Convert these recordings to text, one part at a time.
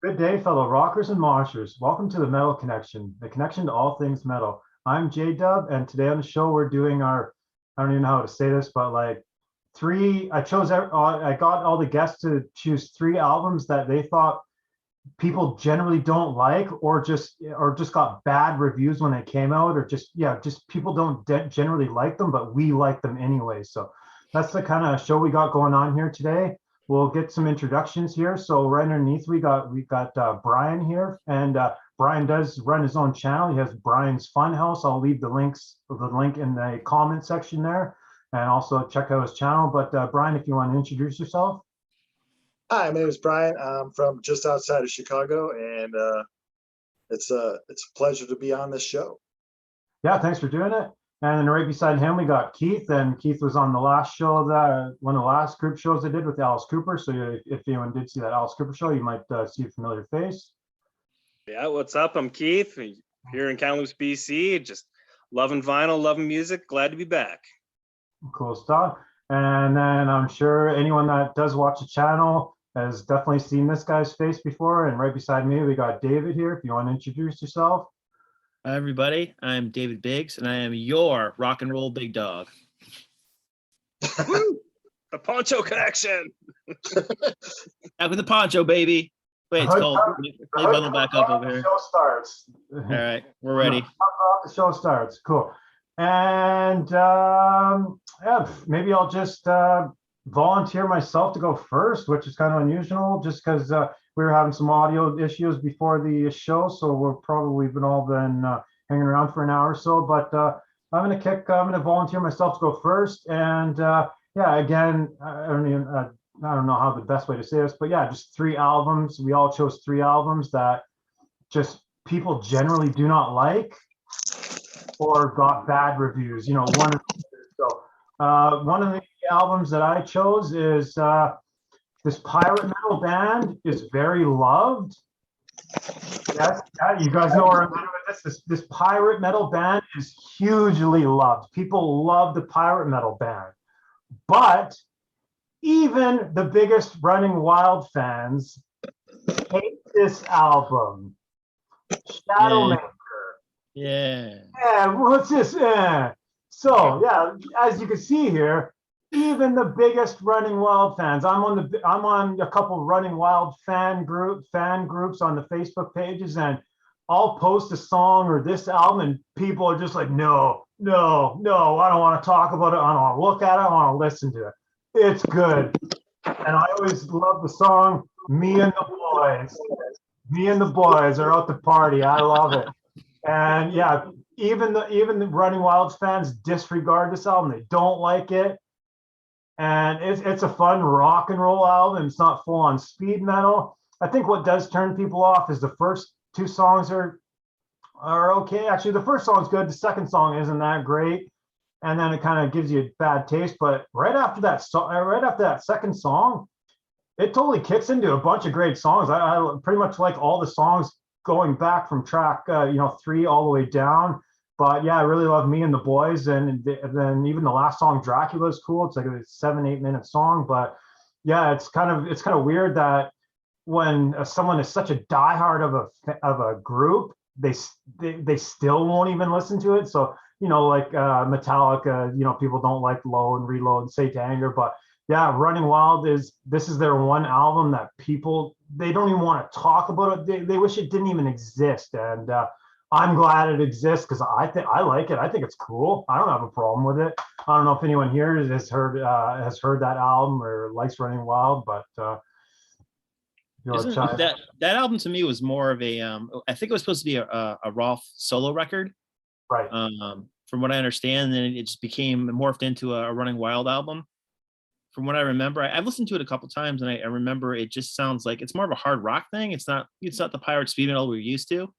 Good day, fellow rockers and moshers. Welcome to the Metal Connection, the connection to all things metal. I'm J-Dub, and today on the show we're doing our, I don't even know how to say this, but like I got all the guests to choose 3 albums that they thought people generally don't like, or just got bad reviews when they came out, or just people don't generally like them, but we like them anyway. So that's the kind of show we got going on here today. We'll get some introductions here. So right underneath we got Brian here, and Brian does run his own channel. He has Brian's Funhouse. I'll leave the link in the comment section there, and also check out his channel. But Brian, if you want to introduce yourself. Hi, my name is Brian. I'm from just outside of Chicago, and it's a pleasure to be on this show. Yeah, thanks for doing it. And then right beside him, we got Keith, and Keith was on the last show, one of the last group shows I did with Alice Cooper. So if anyone did see that Alice Cooper show, you might see a familiar face. Yeah, what's up? I'm Keith, here in Kamloops, BC. Just loving vinyl, loving music. Glad to be back. Cool stuff. And then I'm sure anyone that does watch the channel has definitely seen this guy's face before. And right beside me, we got David here. If you want to introduce yourself. Hi, everybody. I'm David Biggs, and I am your rock and roll big dog. Woo! The Poncho Connection. Back with the poncho, baby. Wait, it's cold. Let me bundle back up over here. The show starts. All right, we're ready. The show starts. Cool. And yeah, maybe I'll just volunteer myself to go first, which is kind of unusual, just because we were having some audio issues before the show, so we've all been hanging around for an hour or so. But I'm gonna volunteer myself to go first, and yeah, again, I don't know how the best way to say this, but yeah, just 3 albums. We all chose 3 albums that just people generally do not like or got bad reviews. You know, one of the albums that I chose is this pirate metal band is very loved. Yes, you guys know where I'm going with this. This pirate metal band is hugely loved. People love the pirate metal band, but even the biggest Running Wild fans hate this album. Shadowmaker. Yeah. Yeah, what's this? So yeah, as you can see here, even the biggest Running Wild fans. I'm on a couple Running Wild fan groups on the Facebook pages, and I'll post a song or this album, and people are just like, no, I don't want to talk about it. I don't want to look at it. I want to listen to it. It's good. And I always love the song "Me and the Boys." Me and the boys are out to party. I love it. And yeah, even the Running Wild fans disregard this album. They don't like it. And it's a fun rock and roll album. It's not full on speed metal. I think what does turn people off is the first 2 songs are okay. Actually, the first song's good. The second song isn't that great, and then it kind of gives you a bad taste. But right after that second song, it totally kicks into a bunch of great songs. I pretty much like all the songs going back from track 3 all the way down. But yeah, I really love Me and the Boys, and then even the last song, Dracula, is cool. It's like a 7-8 minute song. But yeah, it's kind of weird that when someone is such a diehard of a group, they still won't even listen to it. So like Metallica, people don't like Low and Reload and Say to Anger, but yeah, Running Wild this is their one album that people, they don't even want to talk about it. They wish it didn't even exist, and I'm glad it exists because I like it. I think it's cool. I don't have a problem with it. I don't know if anyone here has heard that album or likes Running Wild, but that album to me was more of a I think it was supposed to be a Rolf solo record, right? From what I understand, then it just became morphed into a Running Wild album. From what I remember, I've listened to it a couple times, and I remember it just sounds like it's more of a hard rock thing. It's not the pirate speed metal we're used to.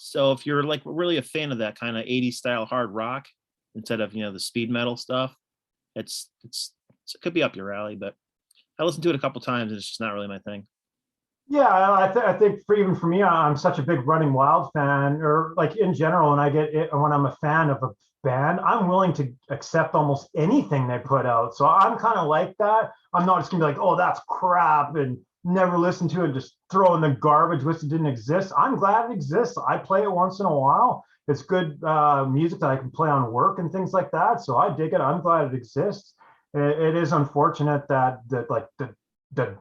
So if you're like really a fan of that kind of 80s style hard rock instead of the speed metal stuff, it could be up your alley. But I listened to it a couple times, and it's just not really my thing. Yeah, I think even for me, I'm such a big Running Wild fan, or like in general, and I get it when I'm a fan of band, I'm willing to accept almost anything they put out. So I'm kind of like that. I'm not just gonna be like, oh, that's crap and never listen to it, just throw in the garbage, wish it didn't exist. I'm glad it exists. I play it once in a while. It's good music that I can play on work and things like that. So I dig it. I'm glad it exists. It is unfortunate that like the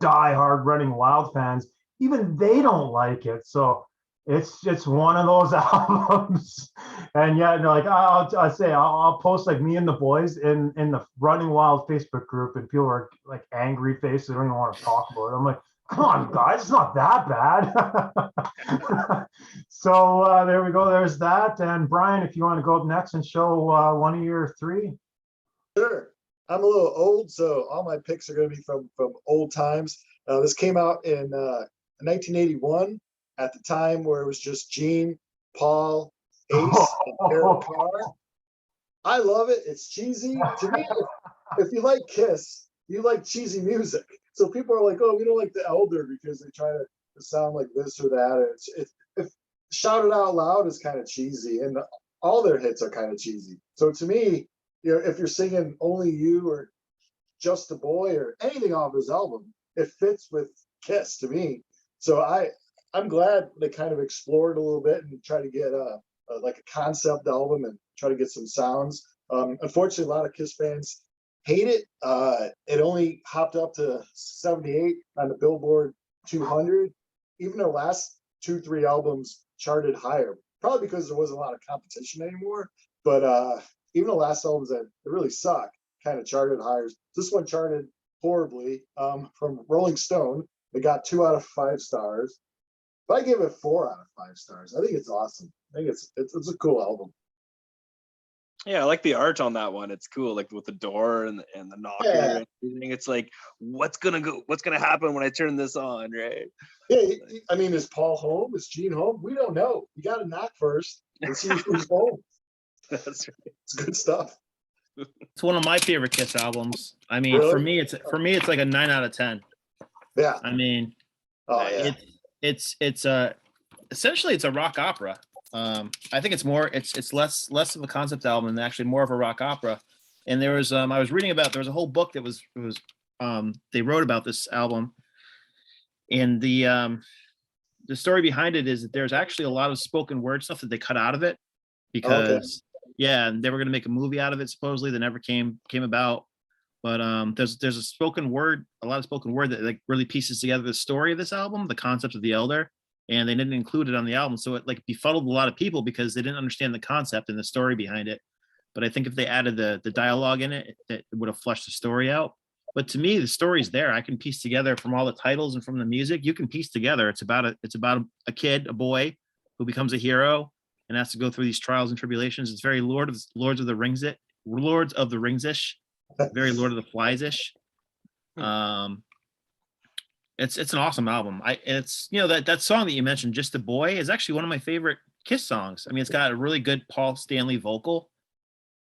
die-hard Running Wild fans, even they don't like it. So it's one of those albums. And yeah, no, like I'll post like me and the boys in the Running Wild Facebook group, and people are like angry faces. They don't even want to talk about it. I'm like, come on, guys, it's not that bad. So there we go. There's that. And Brian, if you want to go up next and show one of your three. Sure. I'm a little old, so all my picks are going to be from old times. This came out in 1981, at the time where it was just Gene, Paul, Ace, and Eric Carr. I love it. It's cheesy. To me, if you like Kiss, you like cheesy music. So people are like, oh, we don't like the Elder because they try to sound like this or that. If Shout It Out Loud is kind of cheesy, and all their hits are kind of cheesy. So to me, you know, if you're singing Only You or Just a Boy or anything off his album, it fits with Kiss to me. So I'm glad they kind of explored a little bit and try to get like a concept album and try to get some sounds. Unfortunately, a lot of Kiss fans hate it. It only hopped up to 78 on the Billboard 200. Even their last 2-3 albums charted higher, probably because there wasn't a lot of competition anymore. But even the last albums that really suck kind of charted higher. This one charted horribly. From Rolling Stone, it got 2 out of 5 stars. But I give it 4 out of 5 stars. I think it's awesome. I think it's a cool album. Yeah, I like the art on that one. It's cool, like with the door and the knocker and everything. It's like, what's gonna happen when I turn this on, right? Yeah, I mean, is Paul home? Is Gene home? We don't know. You got to knock first and see who's home. That's right. It's good stuff. It's one of my favorite Kiss albums. I mean, Really? for me, it's like a 9 out of 10. Yeah. I mean, yeah. it's essentially it's a rock opera. I think it's less of a concept album and actually more of a rock opera. And there was I was reading about, there was a whole book that was they wrote about this album, and the story behind it is that there's actually a lot of spoken word stuff that they cut out of it because and they were going to make a movie out of it supposedly that never came about. But there's a lot of spoken word that like really pieces together the story of this album, the concept of the Elder, and they didn't include it on the album. So it like befuddled a lot of people because they didn't understand the concept and the story behind it. But I think if they added the dialogue in it, it would have fleshed the story out. But to me, the story's there. I can piece together from all the titles and from the music. You can piece together. It's about a kid, a boy, who becomes a hero and has to go through these trials and tribulations. It's very Lords of the Rings-ish, very Lord of the Flies-ish. It's an awesome album. It's that song that you mentioned, Just a Boy, is actually one of my favorite Kiss songs. I mean, it's got a really good Paul Stanley vocal,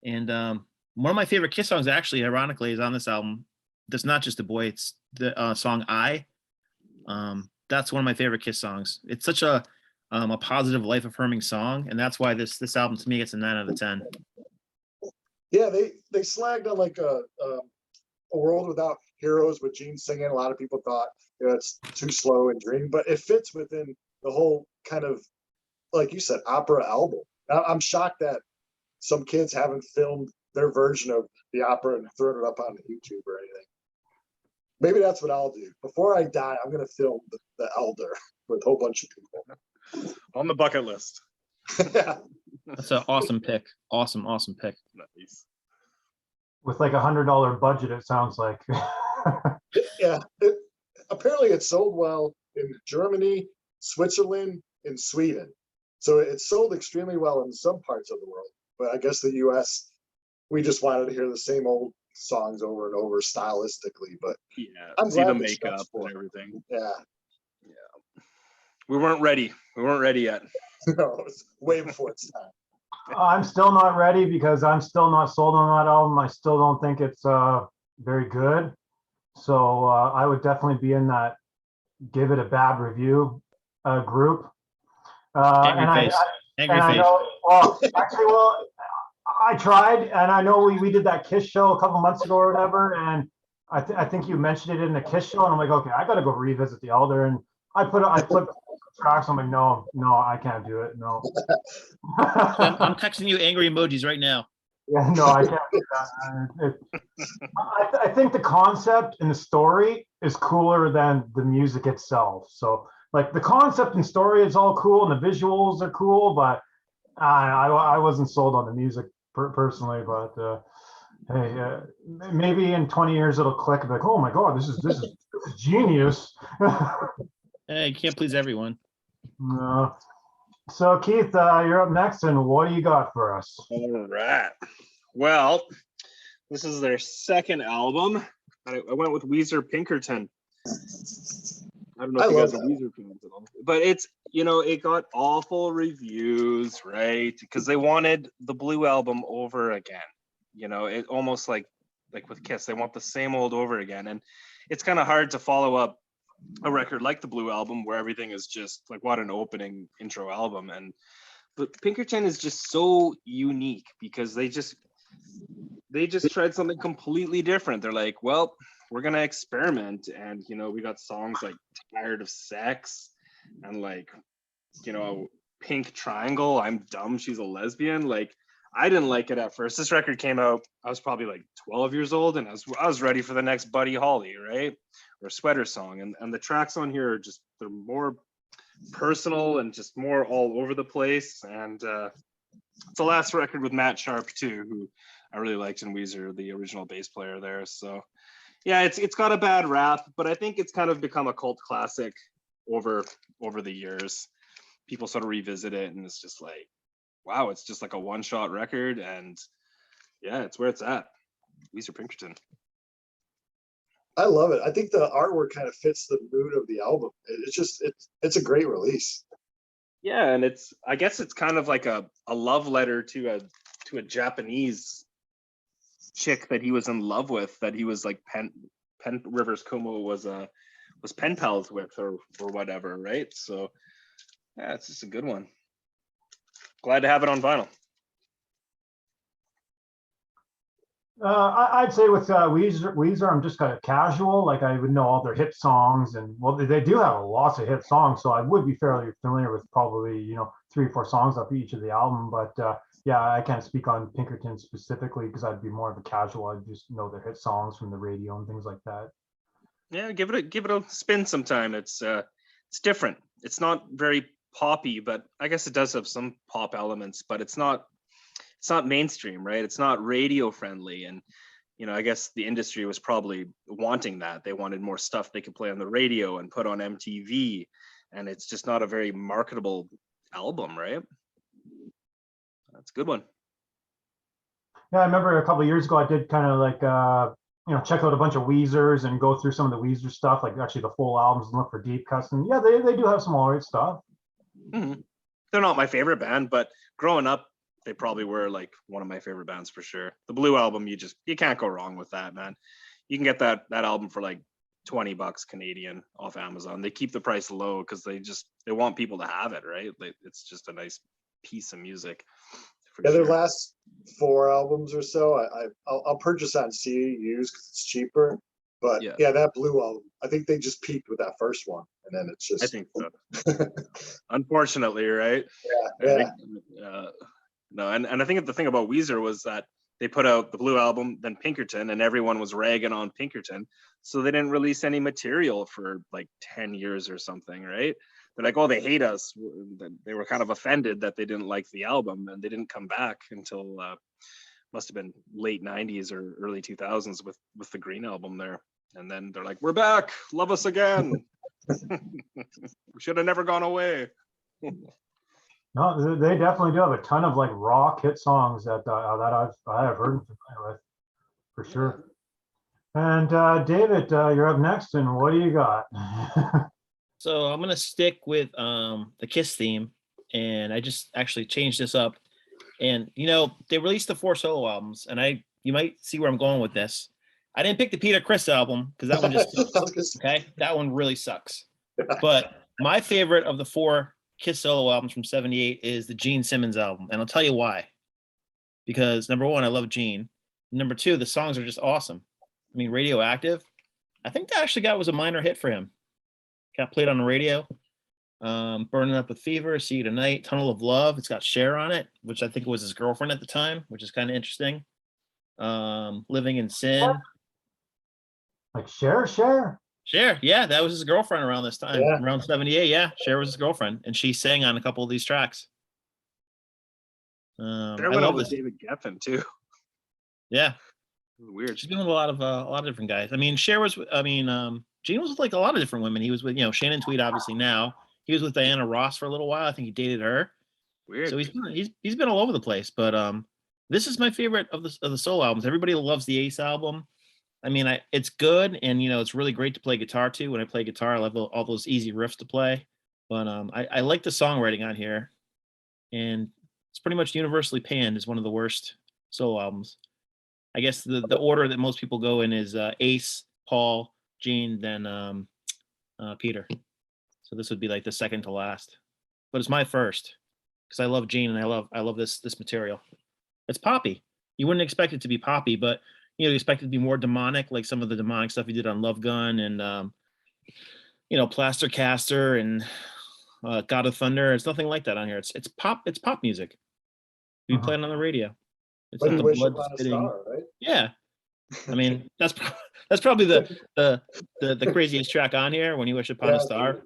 and one of my favorite Kiss songs actually, ironically, is on this album. That's not Just a Boy. It's the song I. That's one of my favorite Kiss songs. It's such a positive, life affirming song, and that's why this album to me gets a 9 out of 10. Yeah, they slagged on like a World Without Heroes with Gene singing. A lot of people thought it's too slow and dreamy, but it fits within the whole kind of, like you said, opera album. I'm shocked that some kids haven't filmed their version of the opera and thrown it up on YouTube or anything. Maybe that's what I'll do. Before I die, I'm going to film the Elder with a whole bunch of people. On the bucket list. Yeah. That's an awesome pick. Awesome pick. Nice. With like $100 budget, it sounds like. Yeah. Apparently it sold well in Germany, Switzerland, and Sweden. So it sold extremely well in some parts of the world. But I guess the US, we just wanted to hear the same old songs over and over stylistically. But yeah, I'm see the glad they makeup stretched for and it. everything. Yeah. We weren't ready yet. No, it's way before its time. I'm still not ready because I'm still not sold on that album. I still don't think it's very good. So I would definitely be in that give it a bad review group. Angry face. I know, well, actually, I tried, and I know we did that Kiss show a couple months ago or whatever, and I think you mentioned it in the Kiss show, and I'm like, okay, I got to go revisit the Elder, and I flipped tracks. I'm like, no, I can't do it. No. I'm texting you angry emojis right now. Yeah, no, I can't do that. I think the concept and the story is cooler than the music itself. So, like the concept and story is all cool, and the visuals are cool, but I wasn't sold on the music personally. But hey, maybe in 20 years it'll click. Like, oh my god, this is genius. Hey, you can't please everyone. No. So Keith, you're up next, and what do you got for us? All right. Well, this is their second album. I went with Weezer Pinkerton. I don't know if you guys are Weezer fans at all, but it's, it got awful reviews, right? Because they wanted the Blue album over again. It almost like with Kiss, they want the same old over again. And it's kind of hard to follow up a record like the Blue album where everything is just like, what an opening intro album. But Pinkerton is just so unique because they just tried something completely different. They're like, well, we're gonna experiment, and we got songs like Tired of Sex and like Pink Triangle, I'm Dumb, She's a Lesbian. Like, I didn't like it at first. This record came out, I was probably like 12 years old, and I was ready for the next Buddy Holly, right? Or Sweater Song. And the tracks on here are just, they're more personal and just more all over the place. And it's the last record with Matt Sharp too, who I really liked in Weezer, the original bass player there. So yeah, it's got a bad rap, but I think it's kind of become a cult classic over the years. People sort of revisit it, and it's just like, wow, it's just like a one-shot record, and yeah, it's where it's at. Weezer Pinkerton. I love it. I think the artwork kind of fits the mood of the album. It's a great release. Yeah, and I guess it's kind of like a love letter to a Japanese chick that he was in love with, that he was like Pen Rivers Kumo was pen pals with, or whatever, right? So yeah, it's just a good one. Glad to have it on vinyl. I'd say with Weezer, I'm just kind of casual. Like, I would know all their hit songs, and well, they do have lots of hit songs, so I would be fairly familiar with probably 3 or 4 songs off each of the album. But yeah, I can't speak on Pinkerton specifically because I'd be more of a casual. I just know their hit songs from the radio and things like that. Yeah, give it a spin sometime. It's different. It's not very poppy, but I guess it does have some pop elements, but it's not mainstream, right? It's not radio friendly. And I guess the industry was probably wanting that. They wanted more stuff they could play on the radio and put on MTV, and it's just not a very marketable album, right? That's a good one. Yeah, I remember a couple of years ago, I did kind of like check out a bunch of Weezers and go through some of the Weezer stuff, like actually the full albums, and look for deep cuts. And yeah, they do have some all right stuff. Mm-hmm. They're not my favorite band, but growing up, they probably were like one of my favorite bands for sure. The Blue album, you can't go wrong with that, man. You can get that album for like $20 Canadian off Amazon. They keep the price low because they want people to have it, right? It's just a nice piece of music. Yeah, their last 4 albums or so, I'll purchase on CD used because it's cheaper. But yeah, that Blue album, I think they just peaked with that first one, and then it's just. I think so. Unfortunately, right? Yeah. No, and I think the thing about Weezer was that they put out the Blue album, then Pinkerton, and everyone was ragging on Pinkerton, so they didn't release any material for like 10 years or something, right? They're like, oh, they hate us. They were kind of offended that they didn't like the album, and they didn't come back until must have been late 90s or early 2000s with the Green album there. And then they're like, we're back, love us again. We should have never gone away. No, they definitely do have a ton of like rock hit songs that I have heard and familiar with, for sure. And David, you're up next, and what do you got? So I'm gonna stick with the Kiss theme, and I just actually changed this up. And they released the 4 solo albums, and you might see where I'm going with this. I didn't pick the Peter Criss album because that one just sucks. Okay, that one really sucks. But my favorite of the 4 Kiss solo albums from '78 is the Gene Simmons album, and I'll tell you why. because number one, I love Gene. Number two, the songs are just awesome. I mean, Radioactive, I think that actually was a minor hit for him. Got played on the radio. Burning Up with Fever, See You Tonight, Tunnel of Love. It's got Cher on it, which I think was his girlfriend at the time, which is kind of interesting. Living in Sin. Like Cher. Yeah, that was his girlfriend around this time, Yeah. around 78. Yeah, Cher was his girlfriend, and she sang on a couple of these tracks. There I went love out with this. David Geffen too. Yeah, Weird. she's been with a lot of different guys. I mean, Cher was. I mean, Gene was with like a lot of different women. He was with Shannon Tweed, obviously now. He was with Diana Ross for a little while. I think he dated her. Weird. So he's been all over the place. But this is my favorite of the solo albums. Everybody loves the Ace album. I mean, it's good, and it's really great to play guitar too. When I play guitar, I love all those easy riffs to play. But I like the songwriting on here, and it's pretty much universally panned as one of the worst solo albums. I guess the order that most people go in is Ace, Paul, Gene, then Peter. So this would be like the second to last, but it's my first because I love Gene and I love this material. It's poppy. You wouldn't expect it to be poppy, but you expect it to be more demonic, like some of the demonic stuff he did on Love Gun and Plaster Caster and God of Thunder. It's nothing like that on here. It's pop. It's pop music. We play it on the radio. It's But not you the wish blood upon a spitting. star, right? Yeah, I mean that's probably the craziest track on here. When you wish upon a star.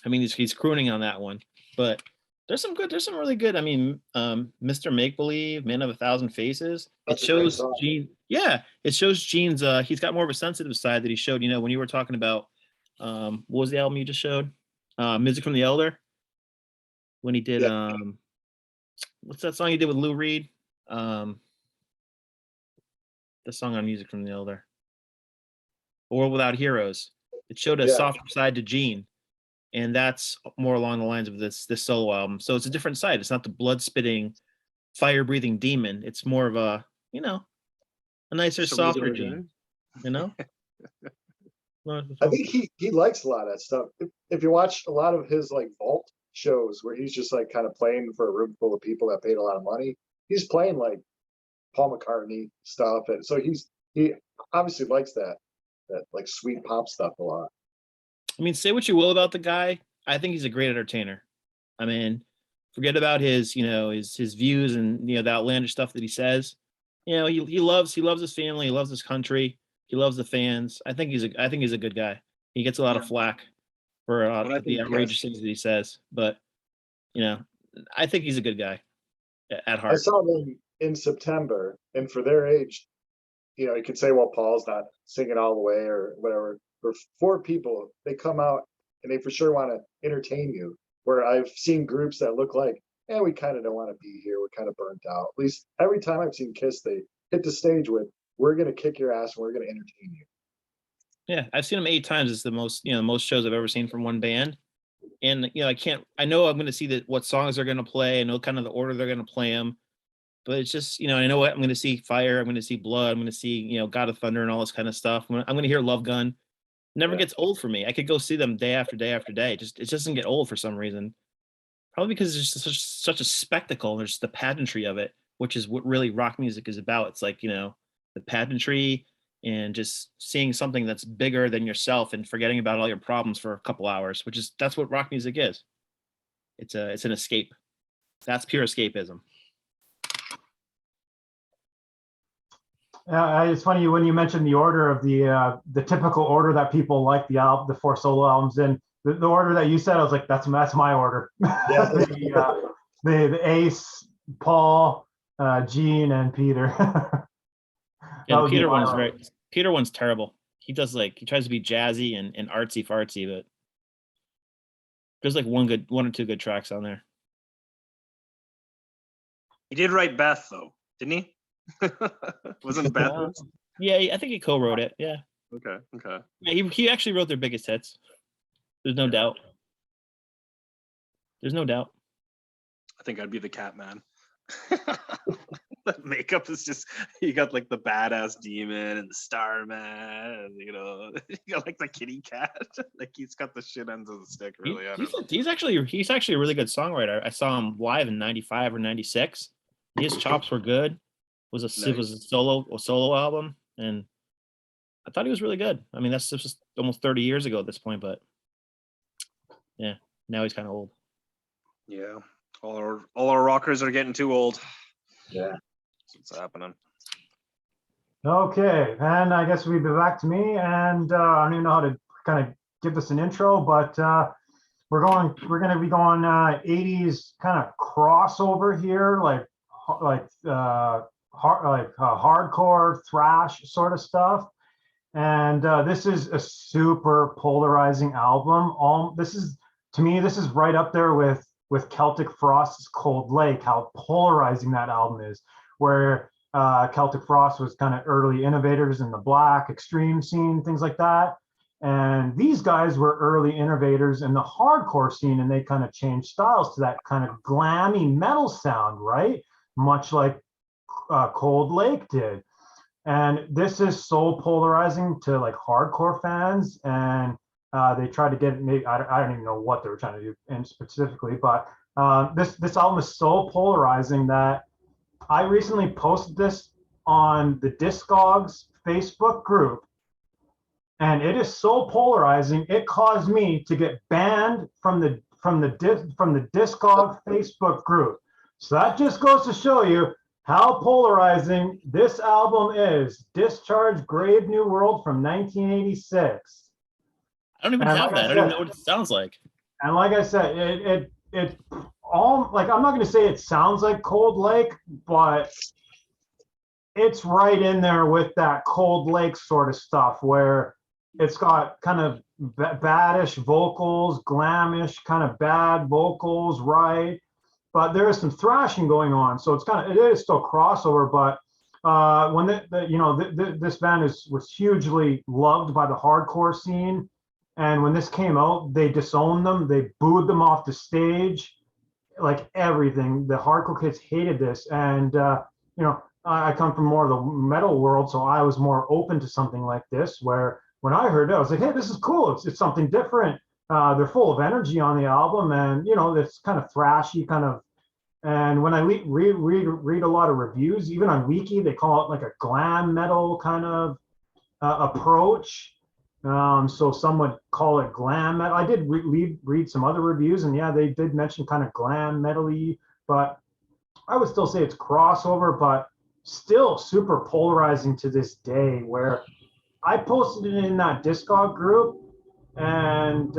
I mean he's crooning on that one, but there's some really good. I mean, Mr. Make Believe, Man of a Thousand Faces. That's it a great shows song. Gene. Yeah, it shows Gene's. He's got more of a sensitive side that he showed. When you were talking about what was the album you just showed? Music from the Elder. When he did what's that song he did with Lou Reed? The song on Music from the Elder. Or Without Heroes. It showed a softer side to Gene. And that's more along the lines of this solo album. So it's a different side. It's not the blood spitting, fire breathing demon. It's more of a nicer, softer Gene. I think he likes a lot of that stuff. If you watch a lot of his like vault shows where he's just like kind of playing for a room full of people that paid a lot of money, he's playing like Paul McCartney stuff, and so he obviously likes that like sweet pop stuff a lot. I mean, say what you will about the guy. I think he's a great entertainer. I mean, forget about his his views and the outlandish stuff that he says. He loves his family. He loves his country. He loves the fans. I think he's a good guy. He gets a lot of flack for the outrageous things that he says, but I think he's a good guy at heart. I saw them in September, and for their age, you could say, well, Paul's not singing all the way or whatever. For 4 people, they come out and they for sure want to entertain you. Where I've seen groups that look like, we kind of don't want to be here. We're kind of burnt out. At least every time I've seen Kiss, they hit the stage with, we're going to kick your ass and we're going to entertain you. Yeah, I've seen them 8 times. It's the most shows I've ever seen from one band. And I know I'm going to see what songs they're going to play. I know kind of the order they're going to play them. But it's just, I know what I'm going to see Fire. I'm going to see Blood. I'm going to see, God of Thunder and all this kind of stuff. I'm going to hear Love Gun. Never gets old for me. I could go see them day after day after day. It just doesn't get old for some reason. Probably because it's just such a spectacle. And there's the pageantry of it, which is what really rock music is about. It's like, the pageantry and just seeing something that's bigger than yourself and forgetting about all your problems for a couple hours, that's what rock music is. It's an escape. That's pure escapism. It's funny when you mentioned the order of the typical order that people like the 4 solo albums in. The order that you said, I was like, that's my order. Yeah. the Ace, Paul, Gene, and Peter. And Peter one's terrible. He does he tries to be jazzy and artsy fartsy, but there's like one or two good tracks on there. He did write Beth though, didn't he? Wasn't Beth? Yeah, I think he co-wrote it. Yeah. Okay. Yeah, he actually wrote their biggest hits. There's no doubt. There's no doubt. I think I'd be the Cat Man. The makeup is just, you got like the badass demon and the Starman, and you got like the kitty cat. Like he's got the shit ends of the stick, really. He's actually a really good songwriter. I saw him live in '95 or '96. His chops were good. It was a solo album, and I thought he was really good. I mean, that's just almost 30 years ago at this point, but yeah, now he's kind of old. Yeah, all our rockers are getting too old. Yeah. That's what's happening. Okay, and I guess we'd be back to me, and I don't even know how to kind of give this an intro, but we're going to be going 80s kind of crossover here, like hardcore thrash sort of stuff. And this is a super polarizing album. This is right up there with Celtic Frost's Cold Lake, how polarizing that album is, where Celtic Frost was kind of early innovators in the black extreme scene, things like that. And these guys were early innovators in the hardcore scene, and they kind of changed styles to that kind of glammy metal sound, right? Much like Cold Lake did. And this is so polarizing to like hardcore fans, and they tried to get maybe I don't even know what they were trying to do and specifically, but this album is so polarizing that I recently posted this on the Discogs Facebook group, and it is so polarizing. It caused me to get banned from the Discog Facebook group. So that just goes to show you how polarizing this album is. Discharge, Grave New World from 1986. I don't even have that. I don't even know what it sounds like. And like I said, it all, like, I'm not going to say it sounds like Cold Lake, but it's right in there with that Cold Lake sort of stuff, where it's got kind of baddish vocals, glamish, kind of bad vocals, right? But there is some thrashing going on, so it is still crossover. But when this band was hugely loved by the hardcore scene, and when this came out, they disowned them, they booed them off the stage, like everything. The hardcore kids hated this, and I come from more of the metal world, so I was more open to something like this. Where when I heard it, I was like, hey, this is cool. It's something different. They're full of energy on the album, and it's kind of thrashy, kind of. And when I read a lot of reviews, even on Wiki, they call it like a glam metal kind of approach. So some would call it glam metal. I did read some other reviews, and yeah, they did mention kind of glam metal-y, but I would still say it's crossover, but still super polarizing to this day, where I posted it in that Discog group and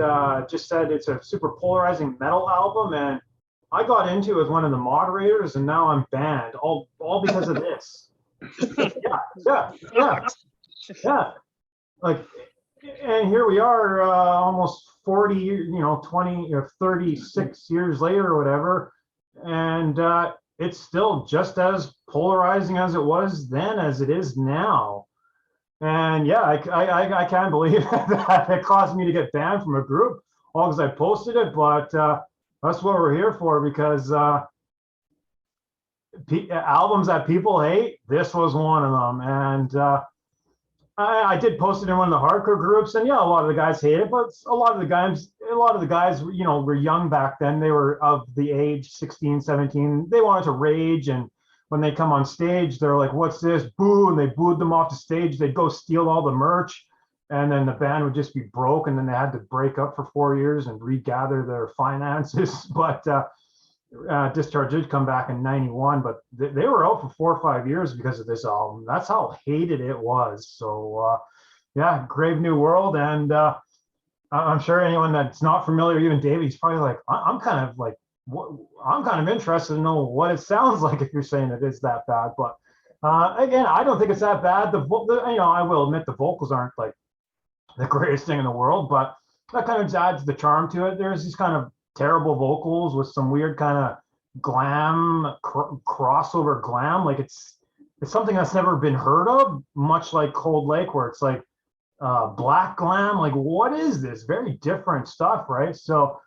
just said it's a super polarizing metal album, and I got into it with one of the moderators, and now I'm banned, all because of this. Yeah. Like, and here we are, almost 40, 20 or 36 years later or whatever, and it's still just as polarizing as it was then as it is now. And yeah, I can't believe that it caused me to get banned from a group, all because I posted it, but that's what we're here for, because albums that people hate, this was one of them. And I did post it in one of the hardcore groups, and yeah, a lot of the guys hate it, but a lot of the guys, were young back then. They were of the age 16, 17. They wanted to rage, and when they come on stage, they're like, what's this? Boo, and they booed them off the stage. They'd go steal all the merch, and then the band would just be broke, and then they had to break up for 4 years and regather their finances. But Discharge did come back in 91, but they were out for 4 or 5 years because of this album. That's how hated it was. So yeah, Grave New World. And I'm sure anyone that's not familiar, even Davey's probably like, I'm kind of interested to know what it sounds like if you're saying it is that bad. But again, I don't think it's that bad. I will admit the vocals aren't like the greatest thing in the world, but that kind of adds the charm to it. There's these kind of terrible vocals with some weird kind of glam, crossover glam. Like it's something that's never been heard of, much like Cold Lake, where it's like black glam. Like, what is this? Very different stuff, right? So,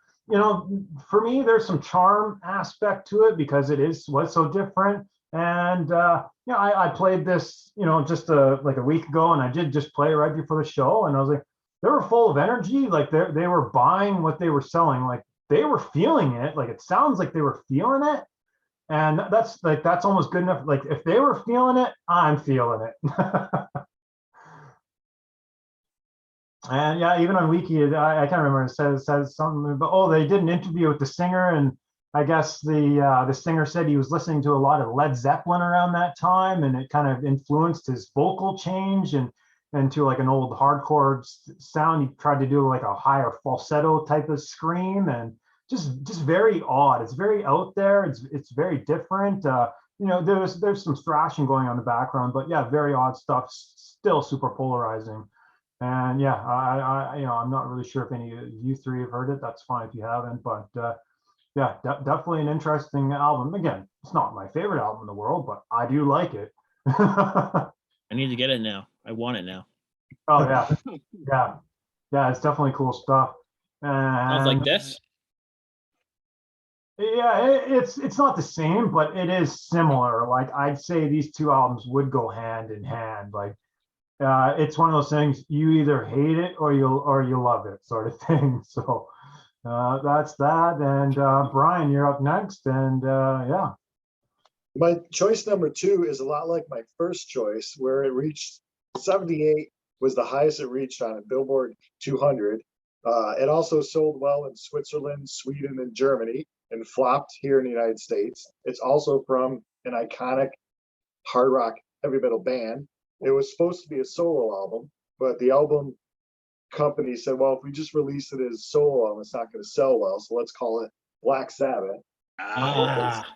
for me, there's some charm aspect to it because was so different. And I played this, just like a week ago, and I did just play right before the show, and I was like, they were full of energy. Like they were buying what they were selling. Like they were feeling it. Like it sounds like they were feeling it. And that's almost good enough. Like if they were feeling it, I'm feeling it. And yeah, even on Wiki, I can't remember. It says something, but oh, they did an interview with the singer, and I guess the singer said he was listening to a lot of Led Zeppelin around that time, and it kind of influenced his vocal change and to like an old hardcore sound. He tried to do like a higher falsetto type of scream, and just very odd. It's very out there. It's very different. You know, there's some thrashing going on in the background, but yeah, very odd stuff. Still super polarizing. And yeah, you know, I'm not really sure if any of you three have heard it. That's fine if you haven't, but yeah, definitely an interesting album. Again, it's not my favorite album in the world, but I do like it. Oh I need to get it now. I want it now. yeah, yeah, yeah. It's definitely cool stuff. Sounds like And this. yeah, it's not the same, but it is similar. Like I'd say these two albums would go hand in hand. Like it's one of those things you either hate it or you love it sort of thing. So that's that. And Brian, you're up next. And yeah. My choice number 2 is a lot like my first choice, where it reached 78 was the highest it reached on a Billboard 200. It also sold well in Switzerland, Sweden, and Germany, and flopped here in the United States. It's also from an iconic hard rock heavy metal band. It was supposed to be a solo album, but the album company said, well, if we just release it as a solo album, it's not going to sell well, so let's call it Black Sabbath. Ah,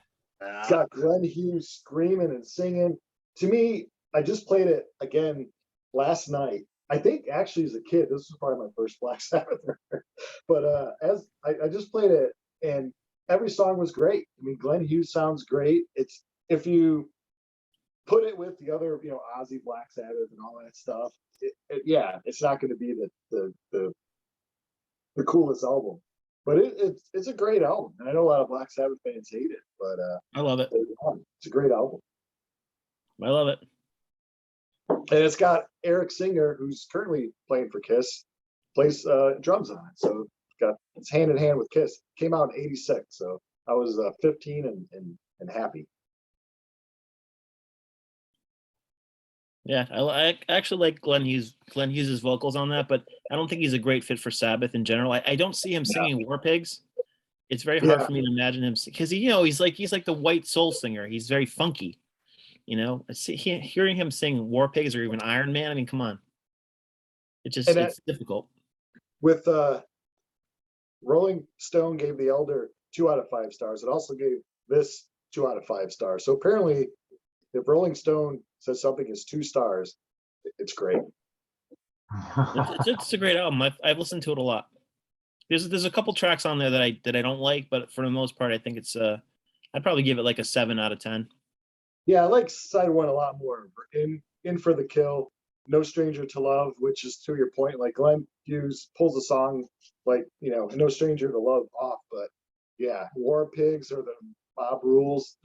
It's got Glenn Hughes screaming and singing. To me, I just played it again last night. I think actually as a kid, this was probably my first Black Sabbath record. But as I just played it, and every song was great. I mean, Glenn Hughes sounds great. It's if you put it with the other, you know, Aussie, Black Sabbath, and all that stuff, yeah, it's not going to be the coolest album, but it's a great album. And I know a lot of Black Sabbath fans hate it, but I love it. it's a great album. I love it. And it's got Eric Singer, who's currently playing for Kiss, plays drums on it. So it's hand in hand with Kiss. Came out in '86, so I was 15 and happy. Yeah, I actually like Glenn Hughes' vocals on that, but I don't think he's a great fit for Sabbath in general. I don't see him singing War Pigs. It's very hard for me to imagine him because he's like the white soul singer. He's very funky. You know, hearing him sing War Pigs or even Iron Man. I mean, come on, it's difficult. With Rolling Stone gave The Elder 2 out of 5 stars. It also gave this 2 out of 5 stars. So apparently, if Rolling Stone says something is 2 stars, it's great. It's a great album. I've listened to it a lot. There's a couple tracks on there that I don't like, but for the most part, I think it's I'd probably give it like a 7 out of 10. Yeah, I like side 1 a lot more. In for the Kill, No Stranger to Love, which is to your point, like Glenn Hughes pulls a song like, you know, No Stranger to Love off, but yeah, War Pigs or the Mob Rules,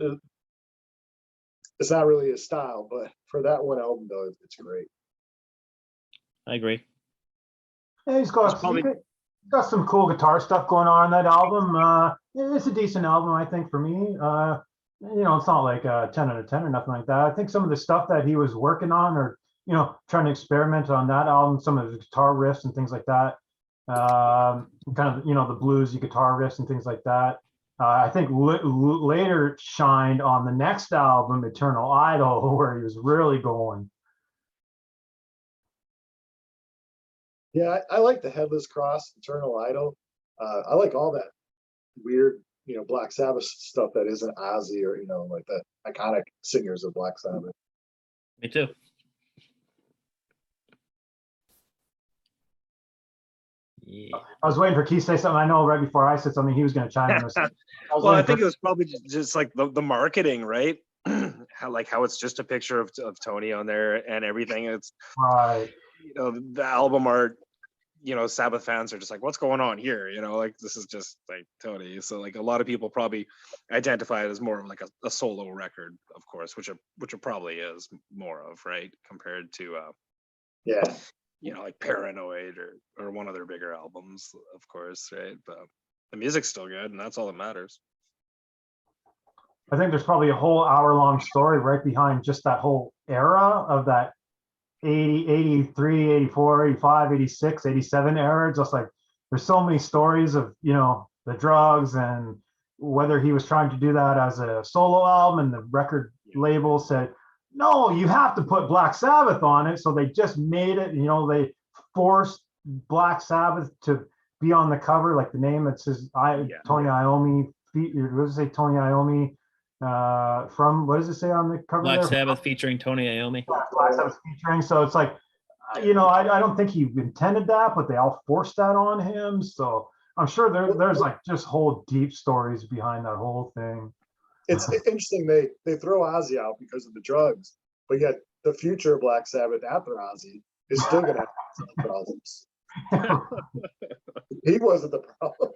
it's not really a style, but for that one album though, it's great. I agree. Yeah, he's got some cool guitar stuff going on in that album. It's a decent album, I think, for me. You know, it's not like a 10 out of 10 or nothing like that. I think some of the stuff that he was working on or, you know, trying to experiment on that album, some of the guitar riffs and things like that, kind of, you know, the bluesy guitar riffs and things like that. I think later shined on the next album, Eternal Idol, where he was really going. Yeah, I like the Headless Cross, Eternal Idol. I like all that weird, you know, Black Sabbath stuff that isn't Ozzy or, you know, like the iconic singers of Black Sabbath. Me too. Yeah. I was waiting for Keith to say something. I know right before I said something, he was going to chime in. I think it was probably just like the marketing, right? how it's just a picture of Tony on there and everything. It's right. You know, the album art, you know, Sabbath fans are just like, what's going on here? You know, like this is just like Tony. So like a lot of people probably identify it as more of like a solo record, of course, which it probably is more of, right? Compared to yeah, you know, like Paranoid or one of their bigger albums, of course, right? But the music's still good and that's all that matters. I think there's probably a whole hour-long story right behind just that whole era of that 80, 83, 84, 85, 86, 87 era. Just like there's so many stories of, the drugs and whether he was trying to do that as a solo album and the record label said, no, you have to put Black Sabbath on it. So they just made it, they forced Black Sabbath to be on the cover, like the name that says Tony Iommi. What does it say? Tony Iommi from, what does it say on the cover Black there? Sabbath featuring Tony Iommi. Yeah, Black Sabbath featuring. So it's like, I don't think he intended that, but they all forced that on him. So I'm sure there's like just whole deep stories behind that whole thing. It's interesting they throw Ozzy out because of the drugs, but yet the future of Black Sabbath after Ozzy is still going to have problems. He wasn't the problem.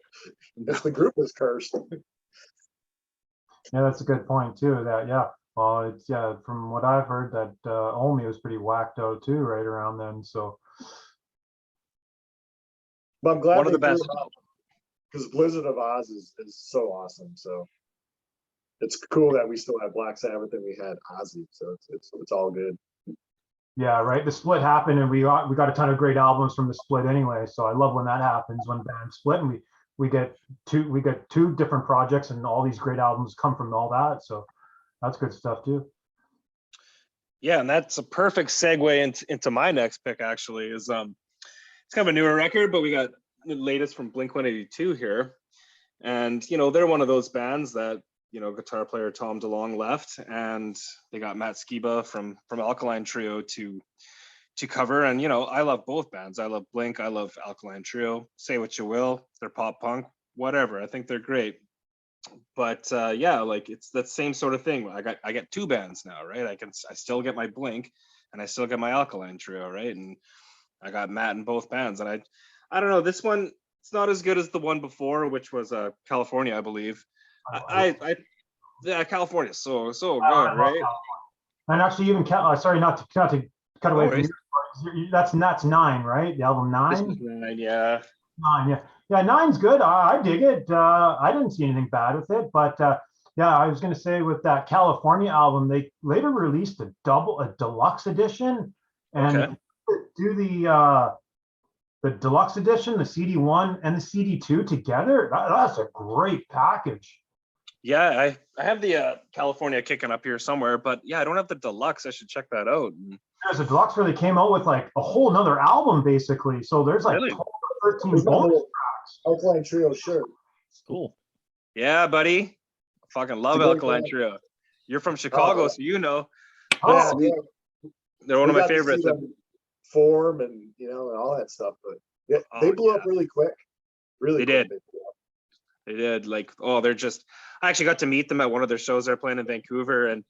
It's the group was cursed. Yeah, that's a good point too. Well, it's from what I've heard that Omi was pretty whacked out too, right around then. So, but I'm glad one of the best, because Blizzard of Oz is so awesome. So it's cool that we still have Black Sabbath and we had Ozzy. So it's all good. Yeah, right. The split happened, and we got a ton of great albums from the split anyway. So I love when that happens, when bands split, and we get two different projects, and all these great albums come from all that. So that's good stuff too. Yeah, and that's a perfect segue into my next pick. Actually, is it's kind of a newer record, but we got the latest from Blink-182 here, and they're one of those bands that guitar player Tom DeLonge left, and they got Matt Skiba from Alkaline Trio to cover. And I love both bands. I love Blink, I love Alkaline Trio. Say what you will, they're pop punk, whatever. I think they're great. But like it's that same sort of thing. I get two bands now, right? I still get my Blink and I still get my Alkaline Trio, right? And I got Matt in both bands. And I don't know, this one, it's not as good as the one before, which was California, I believe. California's so good, right? And actually, even sorry, not to cut away from you. That's 9, right? The album 9. This was 9, yeah. 9, yeah. 9's good. I dig it. I didn't see anything bad with it, but I was going to say with that California album, they later released a deluxe edition, and do the deluxe edition, the CD1 and the CD2 together. That's a great package. Yeah, I have the California kicking up here somewhere, but I don't have the deluxe. I should check that out. There's a deluxe where they came out with like a whole nother album, basically. So there's like 12 or 13 bonus tracks. Alkaline Trio shirt. Cool. Yeah, buddy. I fucking love Alkaline Trio. You're from Chicago, so they're one of my favorites. Form and and all that stuff, but they blew up really quick. Really, they did. They did. Like, I actually got to meet them at one of their shows they're playing in Vancouver, and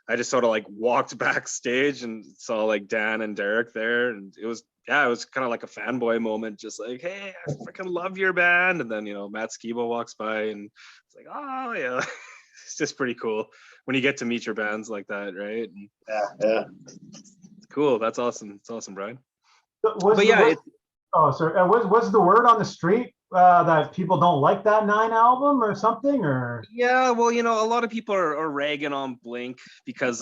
I just sort of like walked backstage and saw like Dan and Derek there, and it was kind of like a fanboy moment, just like, hey, I freaking love your band. And then Matt Skiba walks by, and it's like, oh yeah, it's just pretty cool when you get to meet your bands like that, right? And cool. That's awesome. It's awesome, Brian. Was the word on the street that people don't like that 9 album or something? Or well, a lot of people are ragging on Blink because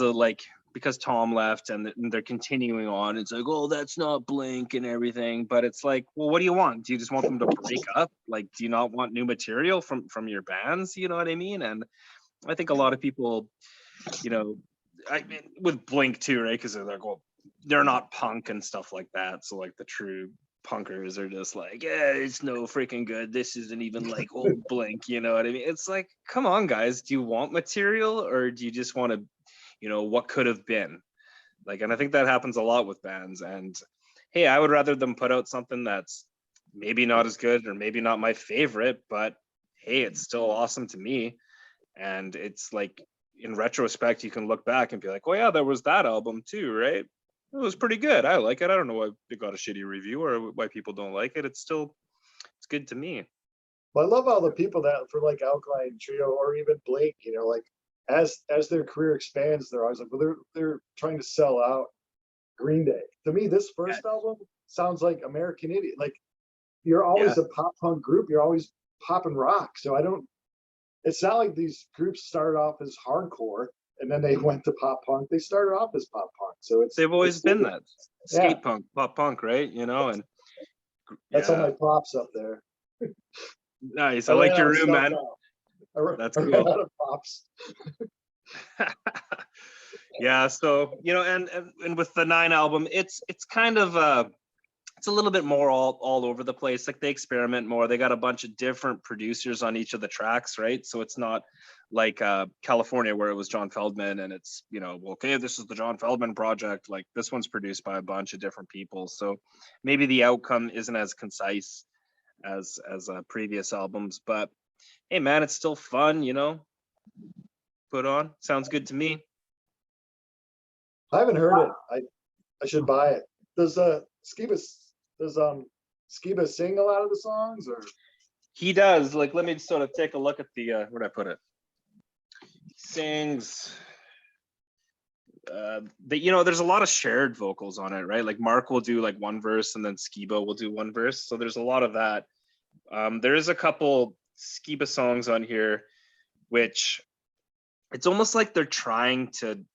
Tom left and they're continuing on. It's like, oh, that's not Blink and everything. But it's like, well, what do you want? Do you just want them to break up? Like, do you not want new material from your bands? You know what I mean? And I think a lot of people, with Blink too, right? Because they're like, well, they're not punk and stuff like that. So like the true punkers are just like, yeah, it's no freaking good. This isn't even like old Blink. You know what I mean? It's like, come on, guys. Do you want material, or do you just want to, what could have been? Like, and I think that happens a lot with bands. And hey, I would rather them put out something that's maybe not as good or maybe not my favorite, but hey, it's still awesome to me. And it's like, in retrospect, you can look back and be like, oh yeah, there was that album too, right? It was pretty good. I like it. I don't know why it got a shitty review or why people don't like it. It's good to me. Well, I love all the people that for like Alkaline Trio or even Blink, like as their career expands, they're always like, well, they're trying to sell out Green Day. To me, this first album sounds like American Idiot. Like, you're always a pop punk group. You're always popping rock. So I don't it's not like these groups started off as hardcore and then they went to pop punk. They started off as pop punk. So They've always it's been that Yeah. skate punk, pop punk, right? You know, and That's all my props up there. Nice. I like your room, man. That's I ran cool. out of props. Yeah, so you know, and with the 9 album, it's kind of it's a little bit more all over the place. Like they experiment more. They got a bunch of different producers on each of the tracks, right? So it's not like California where it was John Feldman and it's, you know, well, okay, this is the John Feldman project. Like this one's produced by a bunch of different people. So maybe the outcome isn't as concise as previous albums, but hey man, it's still fun, you know. Put on. Sounds good to me. I haven't heard it. I should buy it. Does Skiba sing a lot of the songs, or? He does. Like, let me sort of take a look at the where'd I put it? He sings. You know, there's a lot of shared vocals on it, right? Like Mark will do like one verse and then Skiba will do one verse. So there's a lot of that. There is a couple Skiba songs on here, which it's almost like they're trying to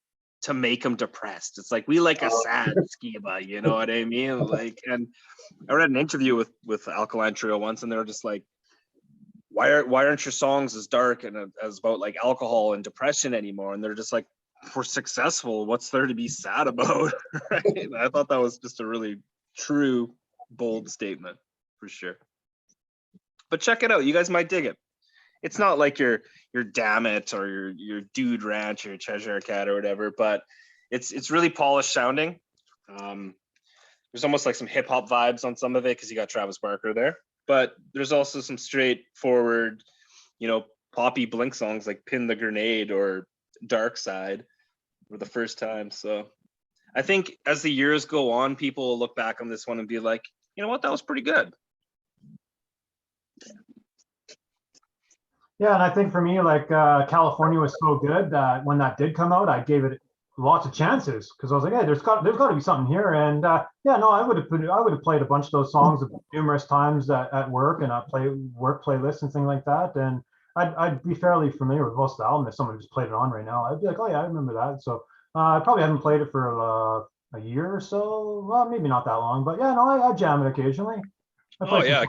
make him depressed. It's like, we like a sad Skiba, you know what I mean? Like, and I read an interview with Alkaline Trio once, and they were just like, why aren't your songs as dark and as about like alcohol and depression anymore? And they're just like, if we're successful, what's there to be sad about? Right? I thought that was just a really true, bold statement for sure. But check it out, you guys might dig it. It's not like your Damn It or your Dude Ranch or your Cheshire Cat or whatever, but it's really polished sounding. There's almost like some hip hop vibes on some of it because you got Travis Barker there, but there's also some straightforward, you know, poppy Blink songs like Pin the Grenade or Dark Side for the first time. So I think as the years go on, people will look back on this one and be like, you know what, that was pretty good. Yeah, and I think for me, like California was so good that when that did come out, I gave it lots of chances because I was like, hey, there's got to be something here. And yeah, no, I would have played a bunch of those songs numerous times at work and I play work playlists and things like that. And I'd be fairly familiar with most of the album. If someone just played it on right now, I'd be like, oh yeah, I remember that. So I probably haven't played it for a year or so. Well, maybe not that long, but yeah, no, I jam it occasionally. Oh yeah,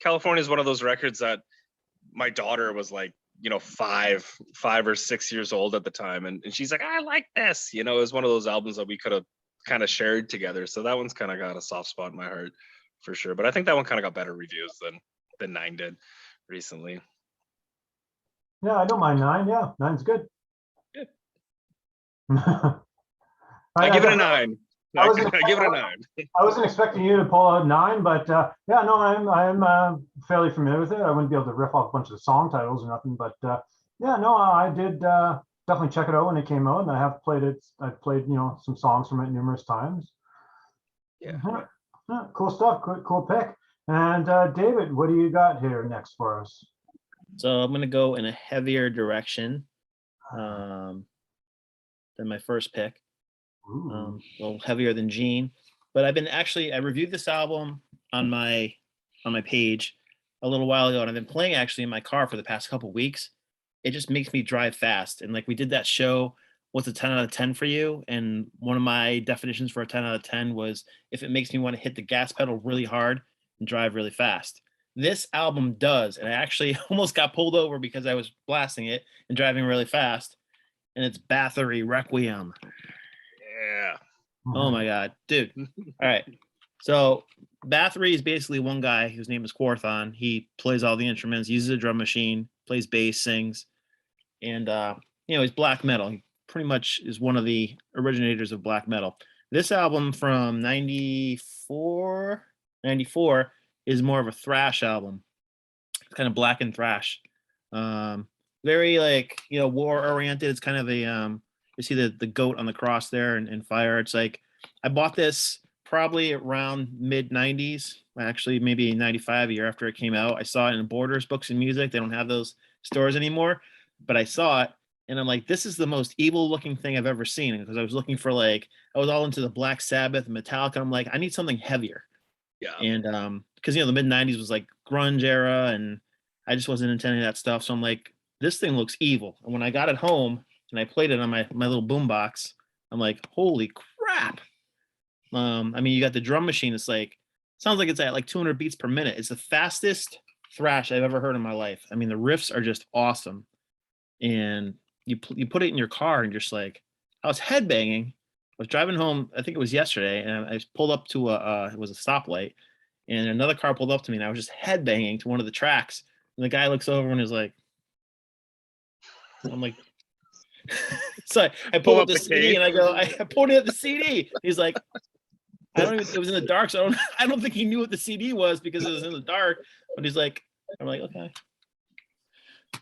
California is one of those records that my daughter was like, you know, 5 or 6 years old at the time, and she's like, I like this, you know. It was one of those albums that we could have kind of shared together, so that one's kind of got a soft spot in my heart for sure. But I think that one kind of got better reviews than 9 did recently. Yeah, I don't mind 9. Yeah, 9's good. Good. I give it a 9. I give it a 9. I wasn't expecting you to pull out 9, but yeah, no, I'm fairly familiar with it. I wouldn't be able to riff off a bunch of the song titles or nothing, but yeah, no, I did definitely check it out when it came out, and I have played it. I've played, you know, some songs from it numerous times. Yeah. Yeah, cool stuff. Cool pick. And David, what do you got here next for us? So I'm gonna go in a heavier direction than my first pick. A little heavier than Gene, but I reviewed this album on my page a little while ago, and I've been playing actually in my car for the past couple weeks. It just makes me drive fast, and like we did that show, what's a 10 out of 10 for you? And one of my definitions for a 10 out of 10 was if it makes me want to hit the gas pedal really hard and drive really fast. This album does, and I actually almost got pulled over because I was blasting it and driving really fast, and it's Bathory Requiem. Yeah. Oh my God, dude. All right. So Bathory is basically one guy whose name is Quarthon. He plays all the instruments, uses a drum machine, plays bass, sings, and you know, he's black metal. He pretty much is one of the originators of black metal. This album from 94 is more of a thrash album. It's kind of black and thrash. Very like, you know, war oriented. It's kind of a you see the goat on the cross there and fire. It's like, I bought this probably around mid 90s, actually maybe 95, a year after it came out. I saw it in Borders Books and Music. They don't have those stores anymore, but I saw it and I'm like, this is the most evil looking thing I've ever seen. Because I was looking for like, I was all into the Black Sabbath and Metallica. I'm like, I need something heavier. Yeah. And because, you know, the mid 90s was like grunge era, and I just wasn't intending that stuff. So I'm like, this thing looks evil. And when I got it home and I played it on my little boombox, I'm like, holy crap. I mean, you got the drum machine. It's like, sounds like it's at like 200 beats per minute. It's the fastest thrash I've ever heard in my life. I mean, the riffs are just awesome. And you put it in your car and just like, I was headbanging. I was driving home, I think it was yesterday, and I pulled up to it was a stoplight, and another car pulled up to me, and I was just headbanging to one of the tracks. And the guy looks over and is like, I'm like, so I pulled up the CD and I go, I pulled it at the CD. He's like, it was in the dark, so I don't think he knew what the CD was because it was in the dark. But he's like, I'm like, okay.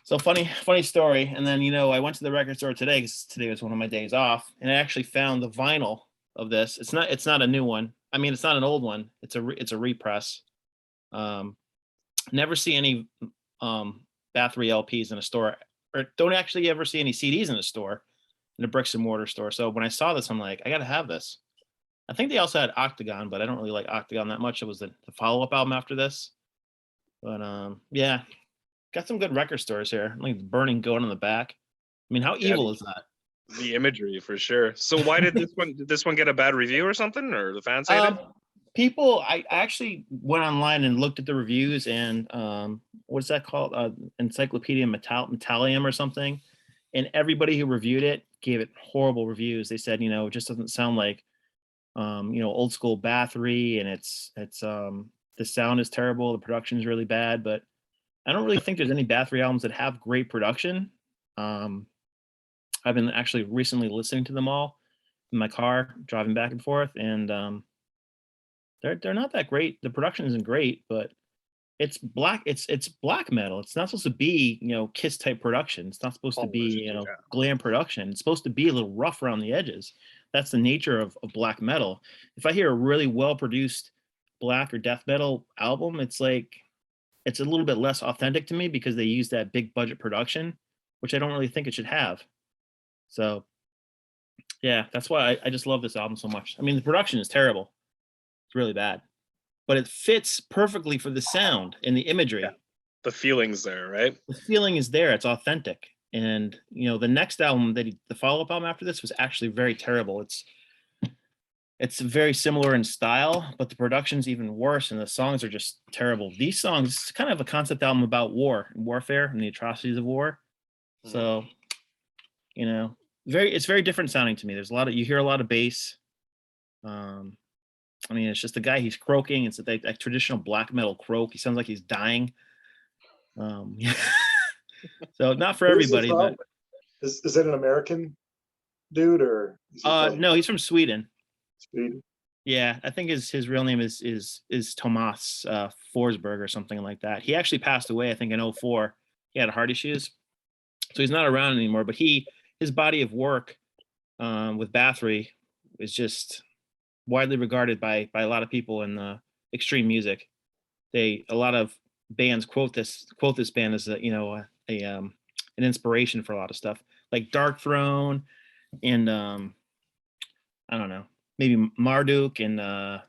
So funny story. And then, I went to the record store today because today was one of my days off, and I actually found the vinyl of this. It's not a new one. I mean, it's not an old one. It's a repress. Never see any Bathory LPs in a store, or don't actually ever see any CDs in a store, in a bricks and mortar store. So when I saw this, I'm like, I gotta have this. I think they also had Octagon, but I don't really like Octagon that much. It was the follow-up album after this. But yeah, got some good record stores here. Like the Burning Goat on the back. I mean, how evil is that? The imagery for sure. So why did this one get a bad review or something, or the fans hate it? People, I actually went online and looked at the reviews, and what's that called? Encyclopedia Metallium or something. And everybody who reviewed it gave it horrible reviews. They said, it just doesn't sound like old school Bathory, and it's the sound is terrible, the production is really bad, but I don't really think there's any Bathory albums that have great production. I've been actually recently listening to them all in my car, driving back and forth, and they're not that great. The production isn't great, but it's black metal. It's not supposed to be, Kiss type production. It's not supposed to be, glam production. It's supposed to be a little rough around the edges. That's the nature of black metal. If I hear a really well produced black or death metal album, it's like, it's a little bit less authentic to me because they use that big budget production, which I don't really think it should have. So yeah, that's why I just love this album so much. I mean, the production is terrible. It's really bad, but it fits perfectly for the sound and the imagery. Yeah. The feeling's there, right? The feeling is there. It's authentic. And, the next album the follow-up album after this was actually very terrible. It's very similar in style, but the production's even worse, and the songs are just terrible. These songs, it's kind of a concept album about war and warfare and the atrocities of war. So, it's very different sounding to me. There's you hear a lot of bass. I mean, it's just the guy, he's croaking. It's a traditional black metal croak. He sounds like he's dying. So not for everybody, but is it an American dude or? No, he's from Sweden. Sweden. Yeah, I think his real name is Tomas Forsberg or something like that. He actually passed away, I think, in 2004. He had heart issues, so he's not around anymore. But his body of work with Bathory is just widely regarded by a lot of people in extreme music. A lot of bands quote this band as an inspiration for a lot of stuff, like Dark Throne and I don't know, maybe Marduk and I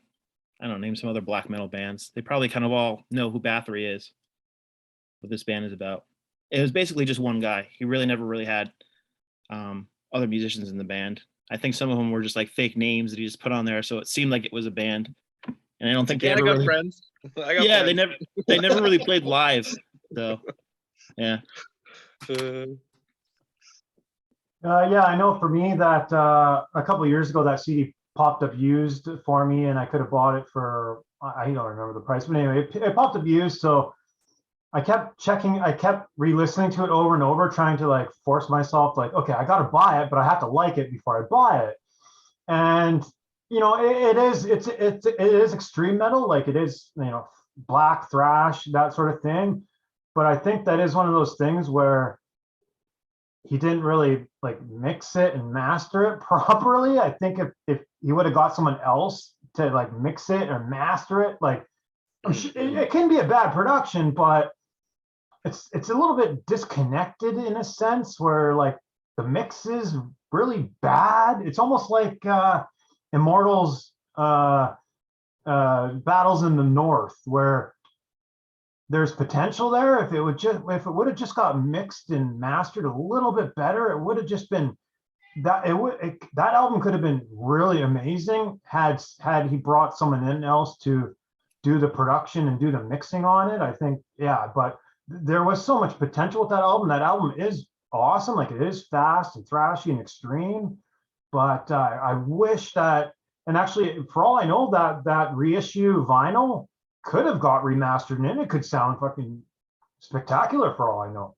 don't know, name some other black metal bands. They probably kind of all know who Bathory is, what this band is about. It was basically just one guy. He really never really had other musicians in the band. I think some of them were just like fake names that he just put on there, so it seemed like it was a band. And I don't think they ever really. Friends. Yeah, friends. they never really played live, though. Yeah. Yeah, I know for me that a couple of years ago that CD popped up used for me, and I could have bought it for, I don't remember the price, but anyway, it popped up used. So I kept re-listening to it over and over, trying to like force myself, like, okay, I got to buy it, but I have to like it before I buy it. And it is extreme metal, like it is, black thrash, that sort of thing. But I think that is one of those things where he didn't really like mix it and master it properly. I think if he would have got someone else to like mix it or master it, like it can be a bad production, but it's a little bit disconnected in a sense where like the mix is really bad. It's almost like Immortals Battles in the North, where there's potential there. If it would have just got mixed and mastered a little bit better, it would have just been that that album could have been really amazing had he brought someone in else to do the production and do the mixing on it. I think, yeah, but there was so much potential with that album. That album is awesome. Like, it is fast and thrashy and extreme, but I wish that, and actually, for all I know, that reissue vinyl could have got remastered and it could sound fucking spectacular for all I know.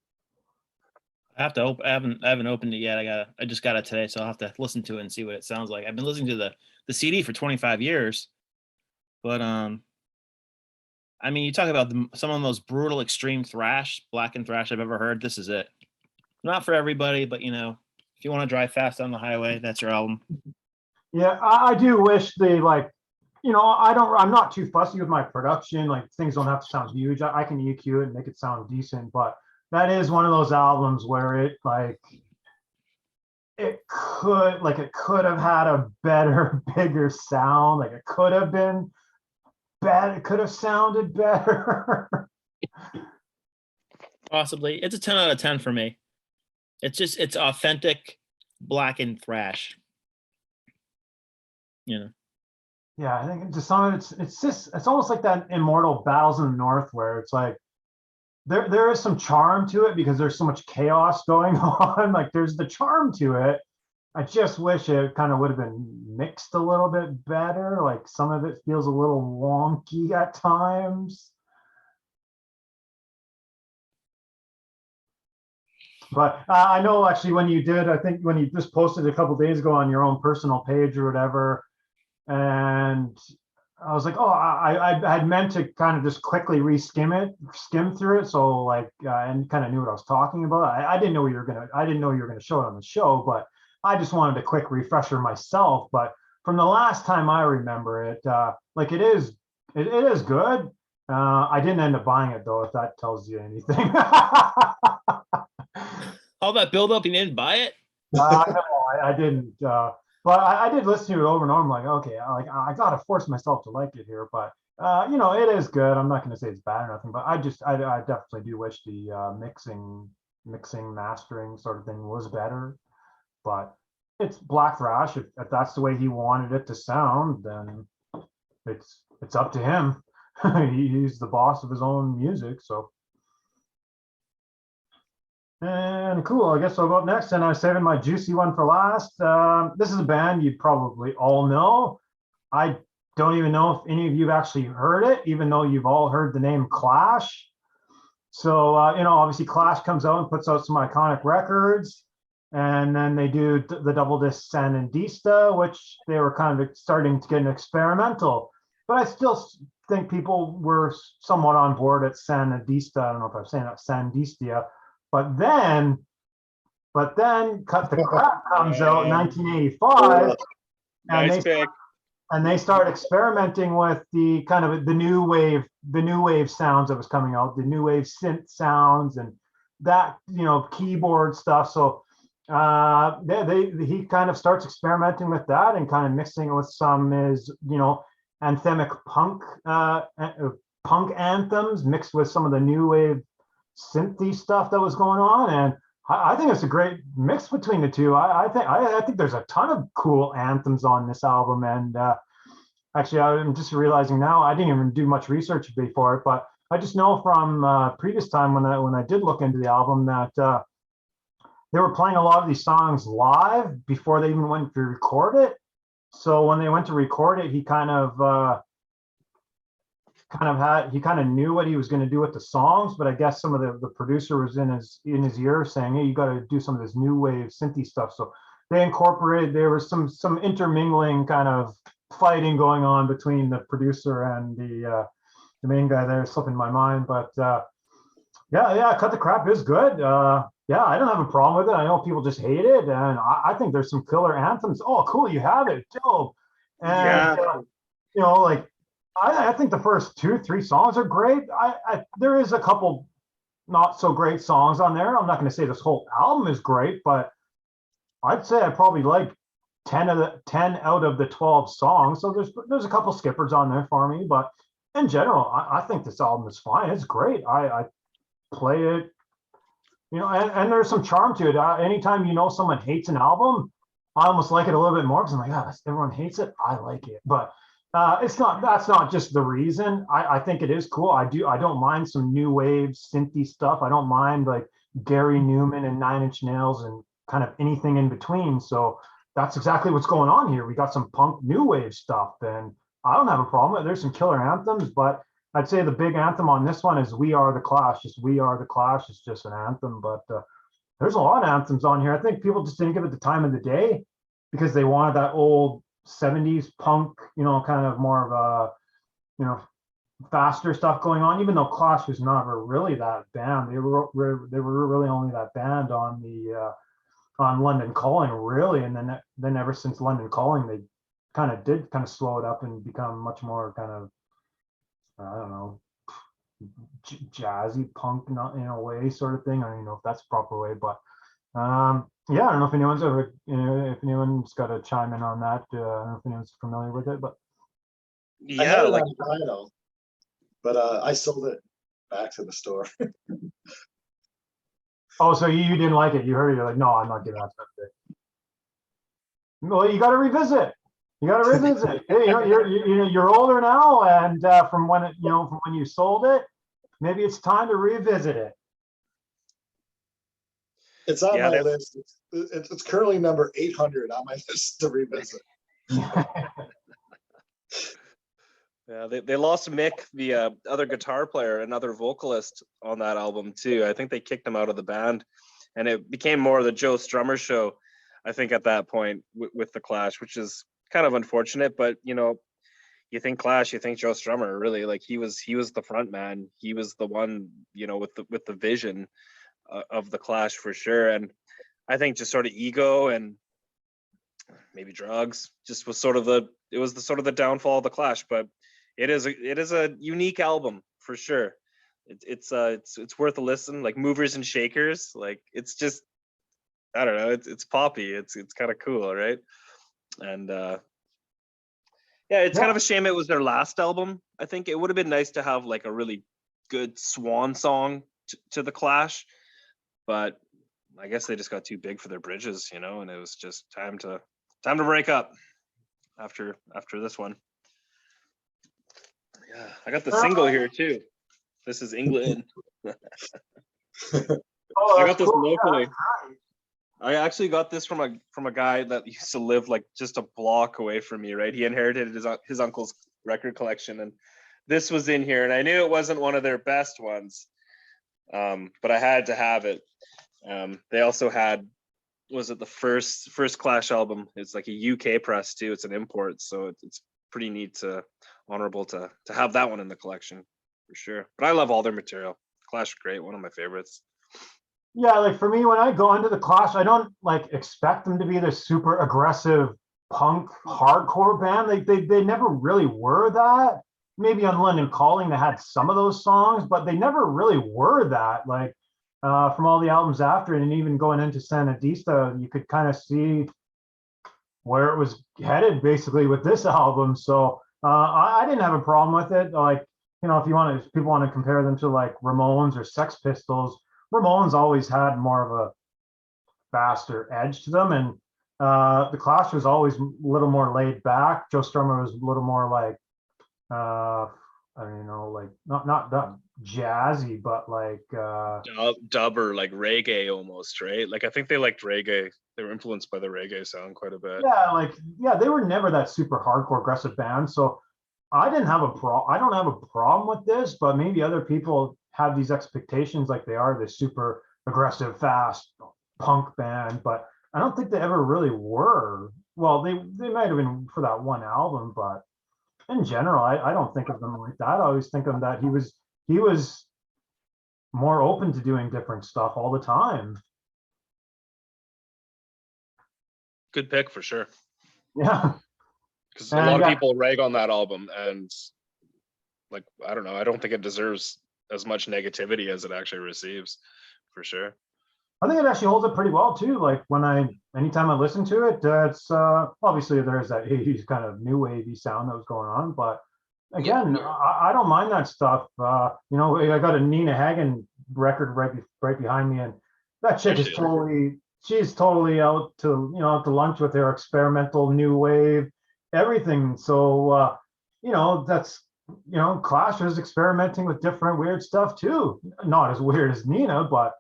I have to I haven't opened it yet. I just got it today, so I'll have to listen to it and see what it sounds like. I've been listening to the CD for 25 years, but I mean, you talk about some of the most brutal, extreme thrash, blackened thrash I've ever heard. This is it. Not for everybody, but you know, if you want to drive fast on the highway, that's your album. Yeah, I do wish they, like, you know, I'm not too fussy with my production. Like, things don't have to sound huge. I can EQ it and make it sound decent, but that is one of those albums where it could have had a better, bigger sound. Like, it could have been bad. It could have sounded better. Possibly. It's a 10 out of 10 for me. It's authentic blackened thrash. You know. Yeah, I think to some of it's almost like that Immortal Battles in the North, where it's like there is some charm to it because there's so much chaos going on. Like, there's the charm to it. I just wish it kind of would have been mixed a little bit better. Like, some of it feels a little wonky at times. But I know, actually, when you did, I think when you just posted a couple days ago on your own personal page or whatever, and I was like, oh, I had meant to kind of just quickly skim through it, so like, and kind of knew what I was talking about. I didn't know you were gonna show it on the show, but I just wanted a quick refresher myself. But from the last time I remember it, like, it is good. I didn't end up buying it though, if that tells you anything. All that build up, you didn't buy it? No, I didn't. But I did listen to it over and over. I'm like, okay, I gotta force myself to like it here. But you know, it is good. I'm not gonna say it's bad or nothing, but I definitely do wish the mixing, mastering sort of thing was better. But it's Black Thrash. If that's the way he wanted it to sound, then it's up to him. He's the boss of his own music, so. And cool, I guess I'll go up next, and I'm saving my juicy one for last. This is a band you probably all know. I don't even know if any of you have actually heard it, even though you've all heard the name Clash. So, you know, obviously Clash comes out and puts out some iconic records, and then they do the double disc Sanandista, which they were kind of starting to get experimental. But I still think people were somewhat on board at Sanandista. I don't know if I'm saying that, Sandistia. But then Cut the Crap comes out in 1985, and they start experimenting with the kind of the new wave sounds that was coming out, the new wave synth sounds and that, you know, keyboard stuff. So he kind of starts experimenting with that and kind of mixing it with some, is, you know, anthemic punk anthems mixed with some of the new wave synthy stuff that was going on, and I think it's a great mix between the two. I think there's a ton of cool anthems on this album, and actually, I'm just realizing now I didn't even do much research before it, but I just know from previous time when I did look into the album that they were playing a lot of these songs live before they even went to record it. So when they went to record it, he kind of knew what he was going to do with the songs, but I guess some of the producer was in his ear saying, hey, you got to do some of this new wave synthy stuff. So they incorporated, there was some intermingling kind of fighting going on between the producer and the main guy there, slipping my mind. But yeah, Cut the Crap is good. Yeah, I don't have a problem with it. I know people just hate it, and I think there's some killer anthems. Oh, cool, you have it, dope. And you know, like, I think the first 2-3 songs are great. There is a couple not so great songs on there. I'm not going to say this whole album is great, but I'd say I probably like 10 out of the 12 songs. So there's a couple skippers on there for me, but in general, I think this album is fine. It's great. I play it, and there's some charm to it. Anytime someone hates an album, I almost like it a little bit more because I'm like, everyone hates it. I like it, but that's not just the reason. I think it is cool. I don't mind some new wave synthy stuff. I don't mind like Gary Newman and Nine Inch Nails and kind of anything in between. So that's exactly what's going on here. We got some punk new wave stuff, and I don't have a problem. There's some killer anthems, but I'd say the big anthem on this one is "We Are the Clash." Just "We Are the Clash" is just an anthem, but there's a lot of anthems on here. I think people just didn't give it the time of the day because they wanted that old 70s punk, kind of more of a, faster stuff going on, even though Clash was never really that band. They were really only that band on the on London Calling, really, and then ever since London Calling, they kind of slow it up and become much more kind of, I don't know, jazzy punk, not in a way, sort of thing. I don't even know if that's the proper way, but yeah, I don't know if anyone's ever, if anyone's got to chime in on that. I don't know if anyone's familiar with it, but I had Yeah, it like on vinyl, but I sold it back to the store. oh, so you didn't like it? You heard it? You're like, no, I'm not giving that stuff. Well, you got to revisit. You got to revisit. Hey, you're older now, and from when from when you sold it, maybe it's time to revisit it. It's on Yeah, my list. It's currently number 800 on my list to revisit. yeah, they lost Mick, the other guitar player, another vocalist on that album too. I think they kicked him out of the band, and it became more of the Joe Strummer show, I think, at that point with the Clash, which is kind of unfortunate. But you think Clash, you think Joe Strummer, really, like he was the front man. He was the one, with the vision of the Clash for sure. And I think just sort of ego and maybe drugs just was sort of the downfall of the Clash. But it is a unique album for sure. It's worth a listen. Like Movers and Shakers, like it's just, I don't know, it's poppy. It's kind of cool, right? And yeah, it's kind of a shame it was their last album. I think it would have been nice to have like a really good swan song to the Clash, but I guess they just got too big for their bridges, and it was just time to break up after this one. Yeah, I got the single here too. This is England. Oh, I got this cool. locally. Yeah. I actually got this from a guy that used to live like just a block away from me, right? He inherited his uncle's record collection, and this was in here, and I knew it wasn't one of their best ones, but I had to have it. They also had, was it the first Clash album? It's like a UK press too. It's an import, so it's pretty neat, honorable to have that one in the collection for sure. But I love all their material. Clash, great, one of my favorites. Yeah, like for me, when I go into the Clash, I don't like expect them to be this super aggressive punk hardcore band. They never really were that. Maybe on London Calling, they had some of those songs, but they never really were that. Like from all the albums after it, and even going into Sanadista, you could kind of see where it was headed basically with this album. So I didn't have a problem with it. Like, if people want to compare them to like Ramones or Sex Pistols, Ramones always had more of a faster edge to them, and the Clash was always a little more laid back. Joe Strummer was a little more like I don't know, like not jazzy, but like dub or like reggae almost, right? Like I think they liked reggae. They were influenced by the reggae sound quite a bit. Yeah, they were never that super hardcore aggressive band. So I don't have a problem with this, but maybe other people have these expectations like they are this super aggressive, fast punk band, but I don't think they ever really were. Well, they might have been for that one album, but in general, I don't think of them like that. I always think of that he was more open to doing different stuff all the time. Good pick for sure. Yeah. Because a lot of people rag on that album, and like, I don't know, I don't think it deserves as much negativity as it actually receives, for sure. I think it actually holds up pretty well too. Like anytime I listen to it, it's obviously there's that 80s kind of new wavy sound that was going on, but again, I don't mind that stuff. You know, I got a Nina Hagen record right behind me, and that chick is she's totally out to, out to lunch with her experimental new wave, everything. So, that's, Clash is experimenting with different weird stuff too. Not as weird as Nina, but,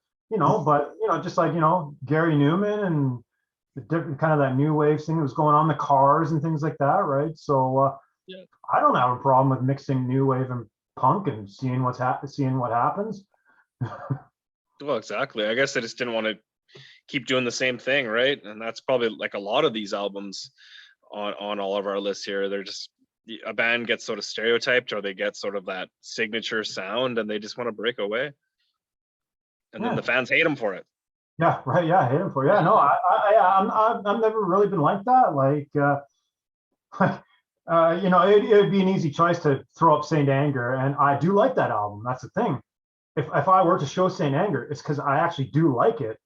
just like, Gary Newman and the different kind of that new wave thing that was going on, the Cars and things like that, right? So, Yeah. I don't have a problem with mixing new wave and punk and seeing what happens. Well, exactly. I guess I just didn't want to keep doing the same thing, right? And that's probably like a lot of these albums on all of our lists here. They're just, a band gets sort of stereotyped, or they get sort of that signature sound, and they just want to break away. And then the fans hate them for it. Yeah, right. Yeah, I hate him for it. Yeah, no, I've never really been like that. Like, it would be an easy choice to throw up Saint Anger, and I do like that album. That's the thing. If I were to show Saint Anger, it's because I actually do like it.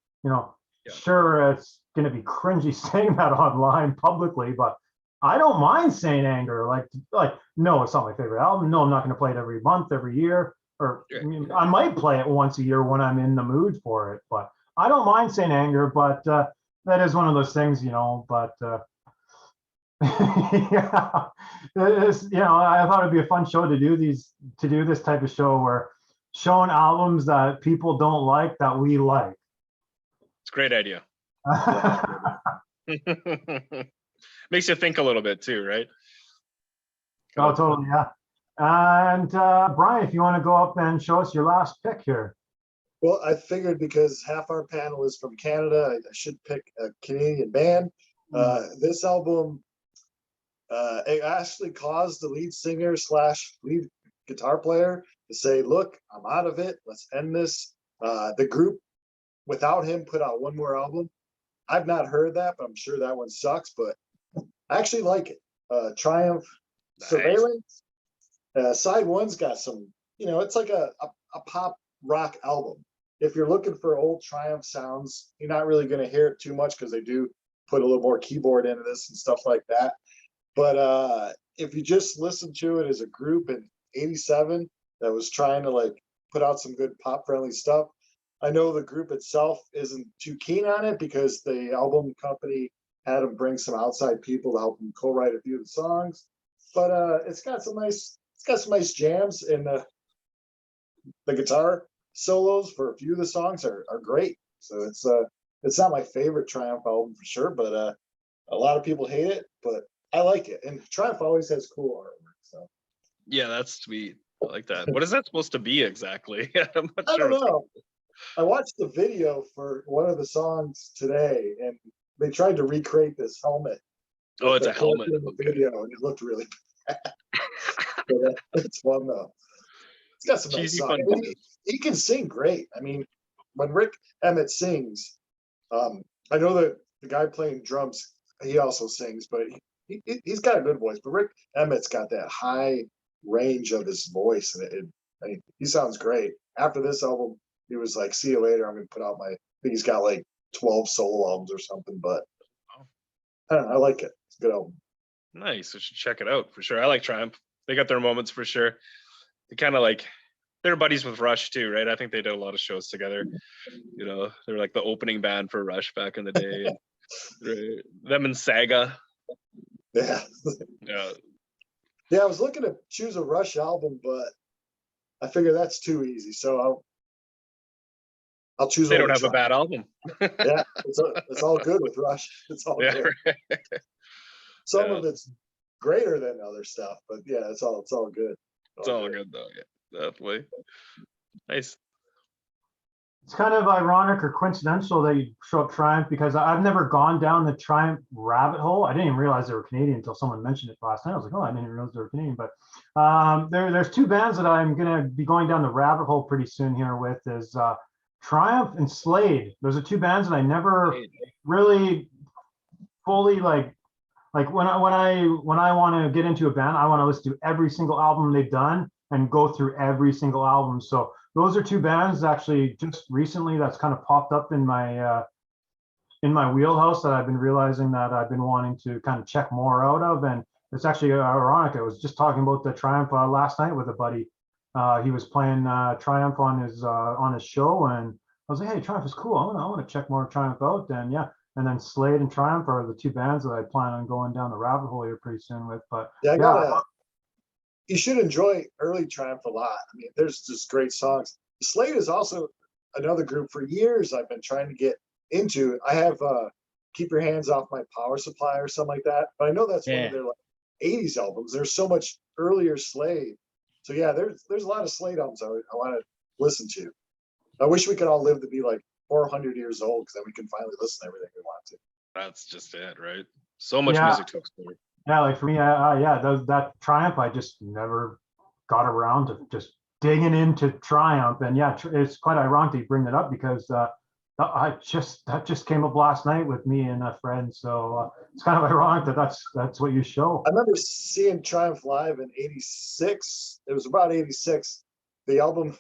Sure, it's going to be cringy saying that online publicly, but I don't mind Saint Anger. Like, no, it's not my favorite album. No, I'm not going to play it every month, every year, or I mean, I might play it once a year when I'm in the mood for it. But I don't mind Saint Anger. But that is one of those things, But yeah, I thought it'd be a fun show to do this type of show where showing albums that people don't like that we like. It's a great idea. Makes you think a little bit too, right? Oh, totally, yeah. And Brian, if you want to go up and show us your last pick here. Well, I figured because half our panel is from Canada, I should pick a Canadian band. This album, it actually caused the lead singer / lead guitar player to say, look, I'm out of it. Let's end this. The group, without him, put out one more album. I've not heard that, but I'm sure that one sucks. But I actually like it. Triumph, nice. Surveillance. Side one's got some, it's like a pop rock album. If you're looking for old Triumph sounds, you're not really going to hear it too much because they do put a little more keyboard into this and stuff like that. But if you just listen to it as a group in '87 that was trying to put out some good pop friendly stuff, I know the group itself isn't too keen on it because the album company had them bring some outside people to help them co-write a few of the songs. But it's got some nice jams, and the guitar solos for a few of the songs are great. So it's not my favorite Triumph album for sure, but a lot of people hate it, but I like it. And Triumph always has cool artwork. So yeah, that's sweet. I like that. What is that supposed to be exactly? I'm not I sure. don't know. I watched the video for one of the songs today, and they tried to recreate this helmet. Oh, it's a helmet in the video, and it looked really bad. But it's fun though. It's got some nice songs. He can sing great. I mean, when Rick Emmett sings, I know that the guy playing drums, he also sings, but he's got a good voice. But Rick Emmett's got that high range of his voice, and he sounds great. After this album, he was like, "See you later. I'm going to put out I think he's got 12 solo albums or something." But I don't know. I like it. It's a good album. Nice. I should check it out for sure. I like Triumph. They got their moments for sure. They kind of they're buddies with Rush too, right? I think they did a lot of shows together. They're like the opening band for Rush back in the day. Right. Them and Saga. Yeah. Yeah, I was looking to choose a Rush album, but I figure that's too easy. So I'll choose. They don't have a bad album. Yeah, it's all good with Rush. It's all good. Right. Some of it's greater than other stuff, but yeah, it's all good. It's all good though. Yeah, definitely. Nice. It's kind of ironic or coincidental that you show up Triumph, because I've never gone down the Triumph rabbit hole. I didn't even realize they were Canadian until someone mentioned it last night. I was like, oh, I didn't even realize they were Canadian. But there's two bands that I'm going to be going down the rabbit hole pretty soon here with is Triumph and Slade. Those are two bands that I never really fully like when I want to get into a band, I want to listen to every single album they've done and go through every single album. So those are two bands actually just recently that's kind of popped up in my wheelhouse that I've been realizing that I've been wanting to kind of check more out of. And it's actually ironic. I was just talking about the Triumph last night with a buddy. He was playing Triumph on his show, and I was like, "Hey, Triumph is cool. I want to check more Triumph out." And yeah, and then Slade and Triumph are the two bands that I plan on going down the rabbit hole here pretty soon with. But Yeah, you should enjoy early Triumph a lot. I mean, there's just great songs. Slade is also another group for years I've been trying to get into. I have Keep Your Hands Off My Power Supply or something like that, but I know that's one of their like 80s albums. There's so much earlier Slade. So yeah, there's a lot of Slade albums I want to listen to. I wish we could all live to be like 400 years old, because then we can finally listen to everything we want to. That's just it, right? So much music to explore. Yeah, like for me, that Triumph, I just never got around to just digging into Triumph. And yeah, it's quite ironic that you bring that up, because that just came up last night with me and a friend. So it's kind of ironic that's what you show. I remember seeing Triumph live in '86. It was about '86. The album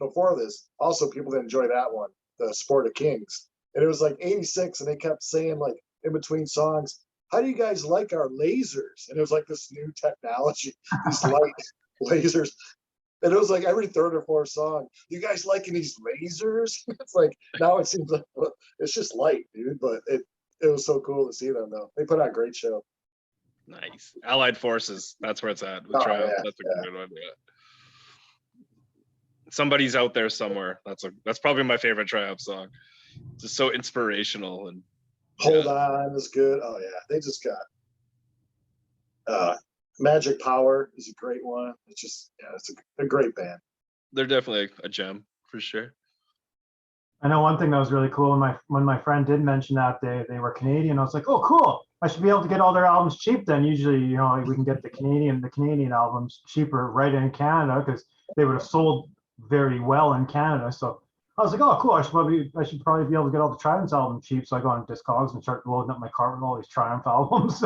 before this, also people that enjoy that one, The Sport of Kings. And it was like '86, and they kept saying, like, in between songs, "How do you guys like our lasers?" And it was like this new technology, these light lasers. And it was like every third or fourth song, "You guys liking these lasers?" It's like, now it seems like, well, it's just light, dude. But it was so cool to see them, though. They put on a great show. Nice. Allied Forces, that's where it's at. That's a good one. Yeah. Somebody's out there somewhere. That's probably my favorite Triumph song. Just so inspirational. And Hold On is good. Oh yeah, they just got Magic Power is a great one. It's just, it's a great band. They're definitely a gem for sure. I know one thing that was really cool when my friend did mention that they were Canadian. I was like, oh, cool. I should be able to get all their albums cheap then. Usually, we can get the Canadian albums cheaper right in Canada, because they would have sold very well in Canada. So I was like, oh, cool. I should probably be able to get all the Triumph albums cheap. So I go on Discogs and start loading up my cart with all these Triumph albums.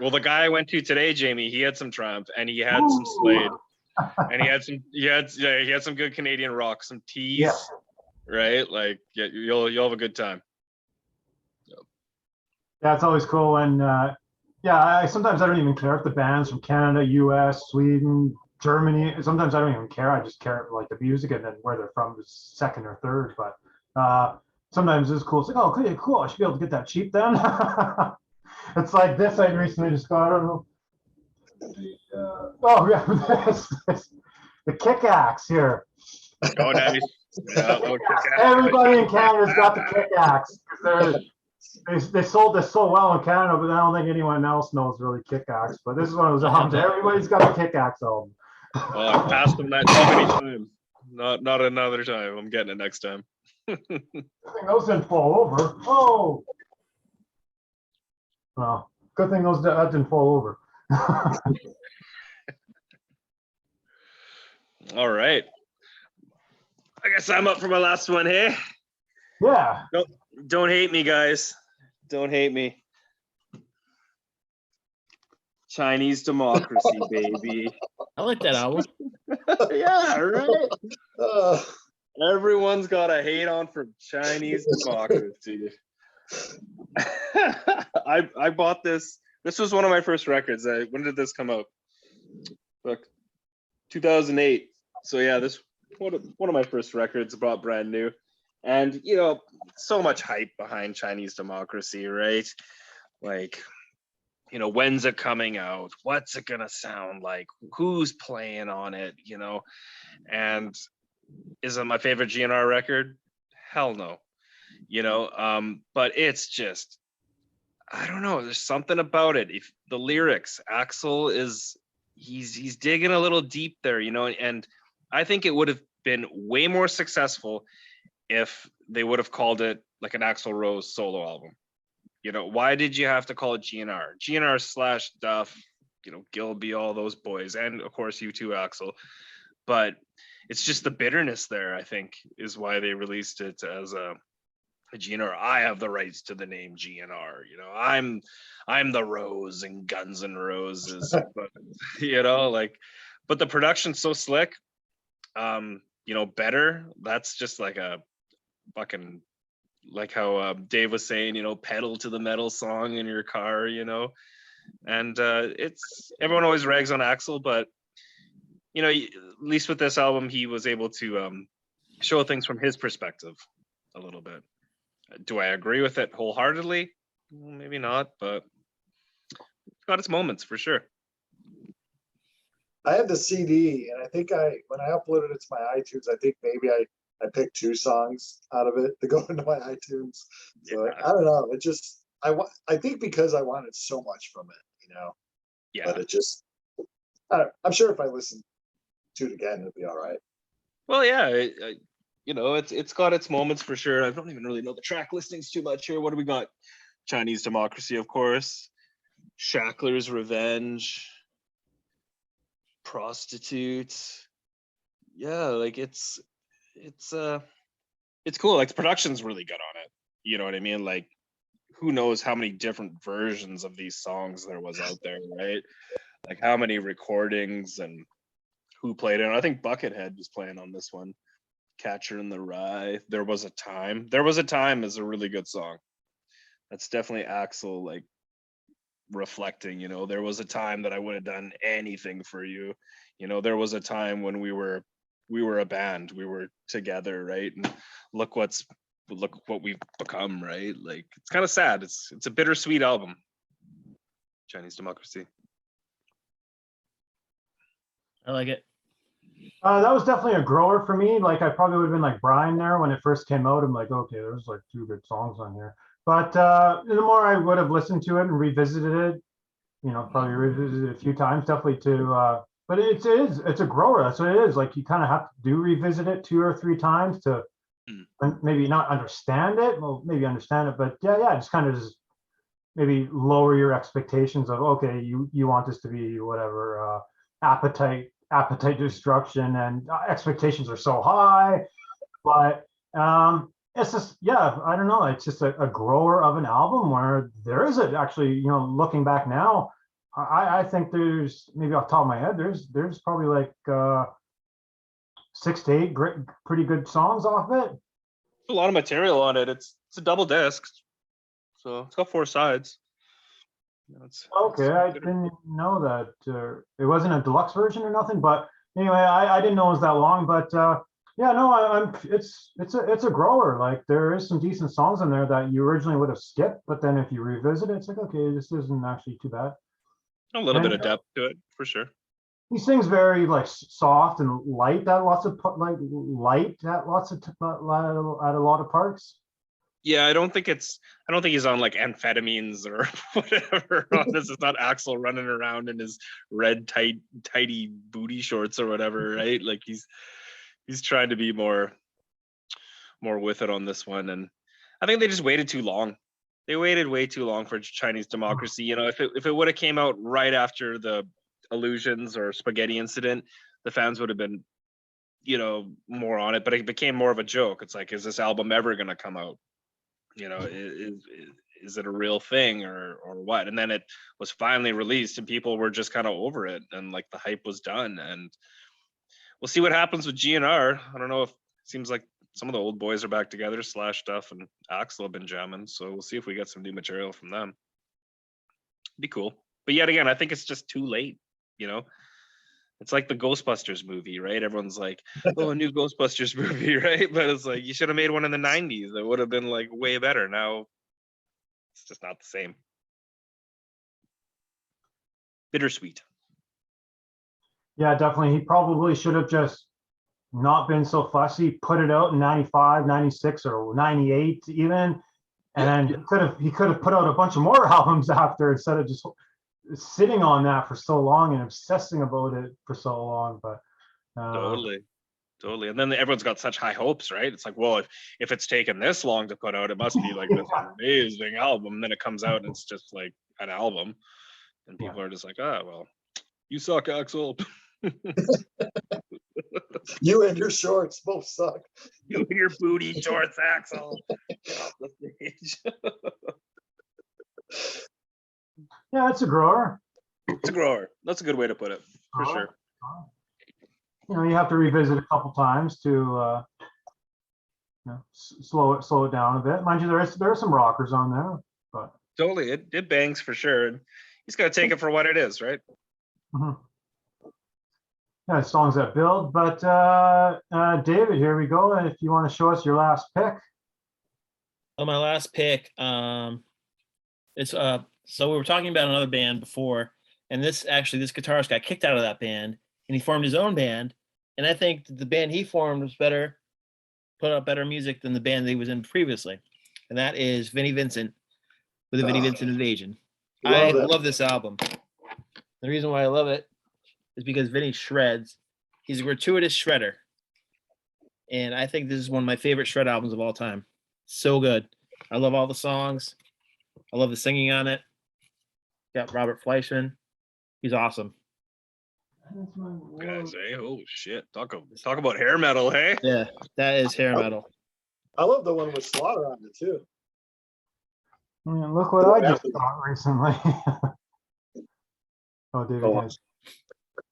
Well, the guy I went to today, Jamie, he had some Triumph and he had some Slade, and he had some good Canadian rock, some teas, right? Like, you'll have a good time. Yeah, it's always cool. And sometimes I don't even care if the band's from Canada, US, Sweden, Germany. Sometimes I don't even care. I just care like the music and then where they're from is second or third. But sometimes it's cool. It's like, oh, okay, cool. I should be able to get that cheap then. It's like this. I recently just got, I don't know. The Kick Axe here. Oh, nice. Yeah, everybody in Canada's got the Kick Axe. They sold this so well in Canada, but I don't think anyone else knows really Kick Axe. But this is one of those albums. Everybody's got the Kick Axe album. Well, I've passed them that too many times. Not another time. I'm getting it next time. Those didn't fall over. Oh. Well, good thing that didn't fall over. All right. I guess I'm up for my last one, hey? Yeah. Don't hate me, guys. Don't hate me. Chinese Democracy, baby. I like that album. Yeah, right? Everyone's got a hate on for Chinese Democracy. I bought this. This was one of my first records. When did this come out? Look, 2008. So yeah, this one of my first records, bought brand new. And so much hype behind Chinese Democracy, right? Like, when's it coming out? What's it gonna sound like? Who's playing on it? And is it my favorite GNR record? Hell no. But it's just, I don't know, there's something about it. If the lyrics, Axl he's digging a little deep there, and I think it would have been way more successful if they would have called it like an Axl Rose solo album. Why did you have to call it GNR / Duff, Gilby, all those boys, and of course you too, Axl. But it's just the bitterness there, I think, is why they released it as a GNR. I have the rights to the name GNR. I'm the Rose and Guns N' Roses. But but the production's so slick. Better. That's just like a fucking like how Dave was saying, you know, pedal to the metal song in your car, you know. And it's everyone always rags on Axl, but you know, at least with this album, he was able to show things from his perspective a little bit. Do I agree with it wholeheartedly? Well, maybe not, but it's got its moments for sure. I have the CD, and I think when I uploaded it to my iTunes, I think maybe I picked 2 songs out of it to go into my iTunes. So Yeah. I don't know. It just I think because I wanted so much from it, you know. Yeah. But it just I'm sure if I listen to it again, it'll be all right. Well, yeah, you know, it's got its moments for sure. I don't even really know the track listings too much here. What do we got? Chinese Democracy, of course. Shackler's Revenge. Prostitutes. Yeah, like it's cool. Like the production's really good on it. You know what I mean? Like who knows how many different versions of these songs there was out there, right? Like how many recordings and who played it. I think Buckethead was playing on this one. Catcher in the Rye. There Was a Time. There Was a Time is a really good song. That's definitely Axl like reflecting, you know, there was a time that I would have done anything for you. You know, there was a time when we were a band, we were together, right? And look what we've become, right? Like it's kind of sad. It's a bittersweet album. Chinese Democracy. I like it. That was definitely a grower for me. Like I probably would have been like Brian there when it first came out. I'm like, okay, there's like 2 good songs on here. But the more I would have listened to it and revisited it, you know, probably revisited it a few times, definitely to. But it's a grower. That's what it is. Like you kind of have to revisit it 2 or 3 times to maybe not understand it. Well, maybe understand it, but yeah, just kind of just maybe lower your expectations of okay, you want this to be whatever appetite destruction, and expectations are so high, but it's just, yeah, I don't know, it's just a grower of an album where there is actually, you know, looking back now, I think there's maybe off the top of my head, there's probably like 6 to 8 great, pretty good songs off it. A lot of material on it. It's a double disc, so it's got 4 sides. Okay, I didn't know that it wasn't a deluxe version or nothing, but anyway, I didn't know it was that long, but yeah, no, it's a grower. Like there is some decent songs in there that you originally would have skipped, but then if you revisit it, it's like, okay, this isn't actually too bad. A little bit of depth to it for sure. He sings very like soft and light at lots of light at lots of at a lot of parts. Yeah, I don't think he's on like amphetamines or whatever. This is not Axl running around in his red tighty booty shorts or whatever, right? Like he's trying to be more with it on this one, and I think they just waited too long. They waited way too long for Chinese Democracy. You know, if it would have came out right after the Illusions or Spaghetti Incident, the fans would have been, you know, more on it. But it became more of a joke. It's like, is this album ever going to come out? You know, is it a real thing or what? And then it was finally released, and people were just kind of over it, and like the hype was done. And we'll see what happens with GNR. I don't know, if it seems like some of the old boys are back together. Slash Duff and Axl have been jamming, so we'll see if we get some new material from them. Be cool. But yet again, I think it's just too late. You know, it's like the Ghostbusters movie, right? Everyone's like, oh, a new Ghostbusters movie, right? But it's like, you should have made one in the 90s. It would have been like way better. Now it's just not the same. Bittersweet. Yeah, definitely. He probably should have just not been so fussy, put it out in 95, 96, or 98 even. And he could have put out a bunch of more albums after, instead of just sitting on that for so long and obsessing about it for so long. But totally. And then everyone's got such high hopes, right? It's like, well, if it's taken this long to put out, it must be like this amazing album. And then it comes out and it's just like an album, and people are just like, ah, well, you suck, Axl. You and your shorts both suck. You and your booty shorts, Axl. Get off the stage. yeah, it's a grower. It's a grower. That's a good way to put it, for sure. You know, you have to revisit a couple times to slow it down a bit. Mind you, there are some rockers on there, but Totally, it bangs for sure. And he's got to take it for what it is, right? Yeah, songs that build. But David, here we go. And if you want to show us your last pick. Oh, my last pick. It's so we were talking about another band before, and this guitarist got kicked out of that band, and he formed his own band. And I think the band he formed was put out better music than the band that he was in previously, and that is Vinnie Vincent with the Vinnie Vincent Invasion. I love this album. The reason why I love it is because Vinnie shreds. He's a gratuitous shredder, and I think this is one of my favorite shred albums of all time. So good. I love all the songs. I love the singing on it. Got Robert Fleischman. He's awesome. Guys, hey, oh shit! Talk about hair metal, hey? Yeah, that is hair metal. I love the one with Slaughter on it too. And look what I just got recently. Oh, David.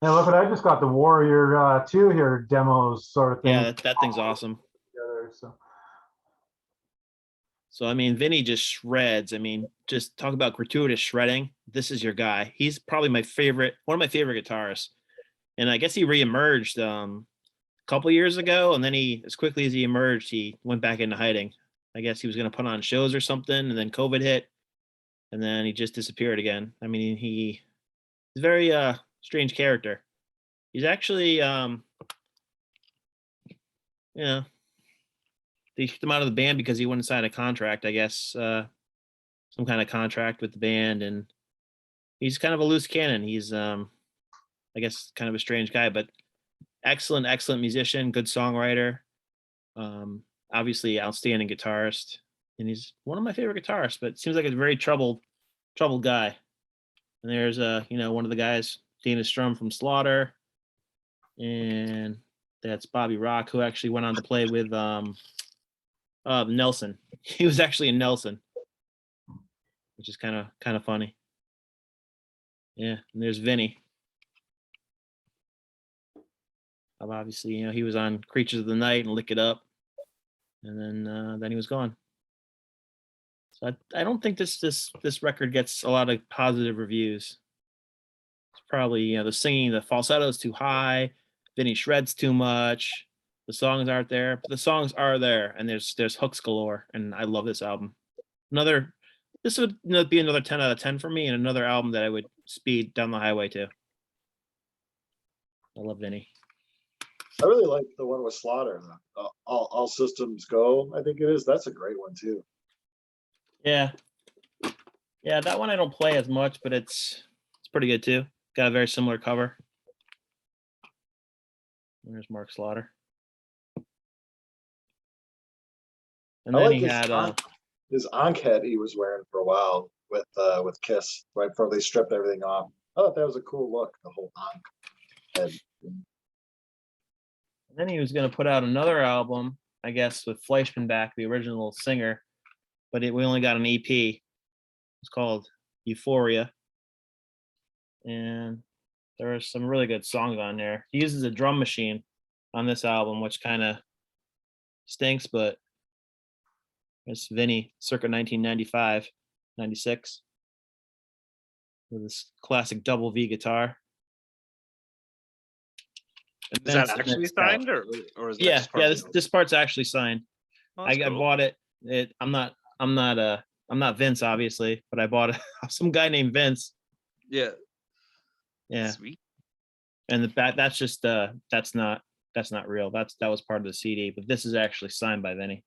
Yeah, look what I just got, the Warrior 2 here demos sort of thing. Yeah, that thing's awesome. So I mean, Vinny just shreds. I mean, just talk about gratuitous shredding. This is your guy. He's probably one of my favorite guitarists. And I guess he reemerged a couple years ago, and then as quickly as he emerged, he went back into hiding. I guess he was going to put on shows or something, and then COVID hit, and then he just disappeared again. I mean, he's a very strange character. He's actually, they kicked him out of the band because he wouldn't sign a contract, I guess, some kind of contract with the band, and he's kind of a loose cannon. He's, I guess, kind of a strange guy, but excellent musician, good songwriter, obviously outstanding guitarist, and he's one of my favorite guitarists, but it seems like a very troubled guy. And there's one of the guys, Dana Strum from Slaughter, and that's Bobby Rock, who actually went on to play with Nelson. He was actually in Nelson, which is kind of funny. Yeah, and there's Vinny. Obviously, he was on Creatures of the Night and Lick It Up, and then he was gone. So I don't think this record gets a lot of positive reviews. It's probably the singing, the falsetto is too high, Vinny shreds too much, the songs aren't there, but the songs are there, and there's hooks galore, and I love this album. This would be another 10 out of 10 for me, and another album that I would speed down the highway to. I love Vinny. I really like the one with Slaughter. All Systems Go, I think it is. That's a great one too. Yeah, that one I don't play as much, but it's pretty good too. Got a very similar cover. There's Mark Slaughter, and then he had his Ankh head he was wearing for a while with Kiss right before they stripped everything off. I thought that was a cool look, the whole Ankh head. And then he was going to put out another album, I guess, with Fleischman back, the original singer, but we only got an EP. It's called Euphoria, and there are some really good songs on there. He uses a drum machine on this album, which kind of stinks, but it's Vinny circa 1995, 96 with this classic double V guitar. Is that actually signed, or is that just part of this part's actually signed. Oh, I bought it. I'm not Vince, obviously, but I bought some guy named Vince. Yeah. Sweet. And the back, that's just that's not real. That was part of the CD, but this is actually signed by Vinny.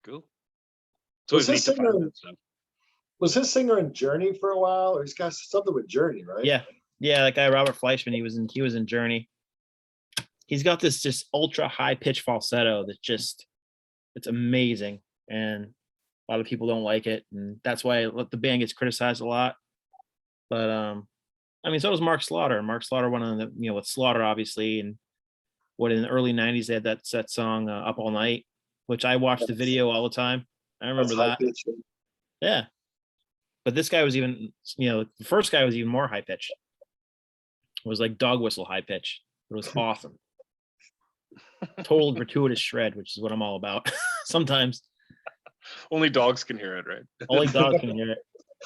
Cool. So was his singer in Journey for a while, or he's got something with Journey, right? Yeah, that guy Robert Fleischman. He was in Journey. He's got this just ultra high pitch falsetto that it's amazing, and a lot of people don't like it, and that's why the band gets criticized a lot. But I mean, so does Mark Slaughter. Mark Slaughter went on the with Slaughter, obviously, and in the early '90s they had that song "Up All Night," which I watched the video all the time. I remember that. Yeah, but this guy was even the first guy was even more high pitched. It was like dog whistle high pitch. It was awesome. total gratuitous shred, which is what I'm all about. Sometimes Only dogs can hear it, right? only dogs can hear it.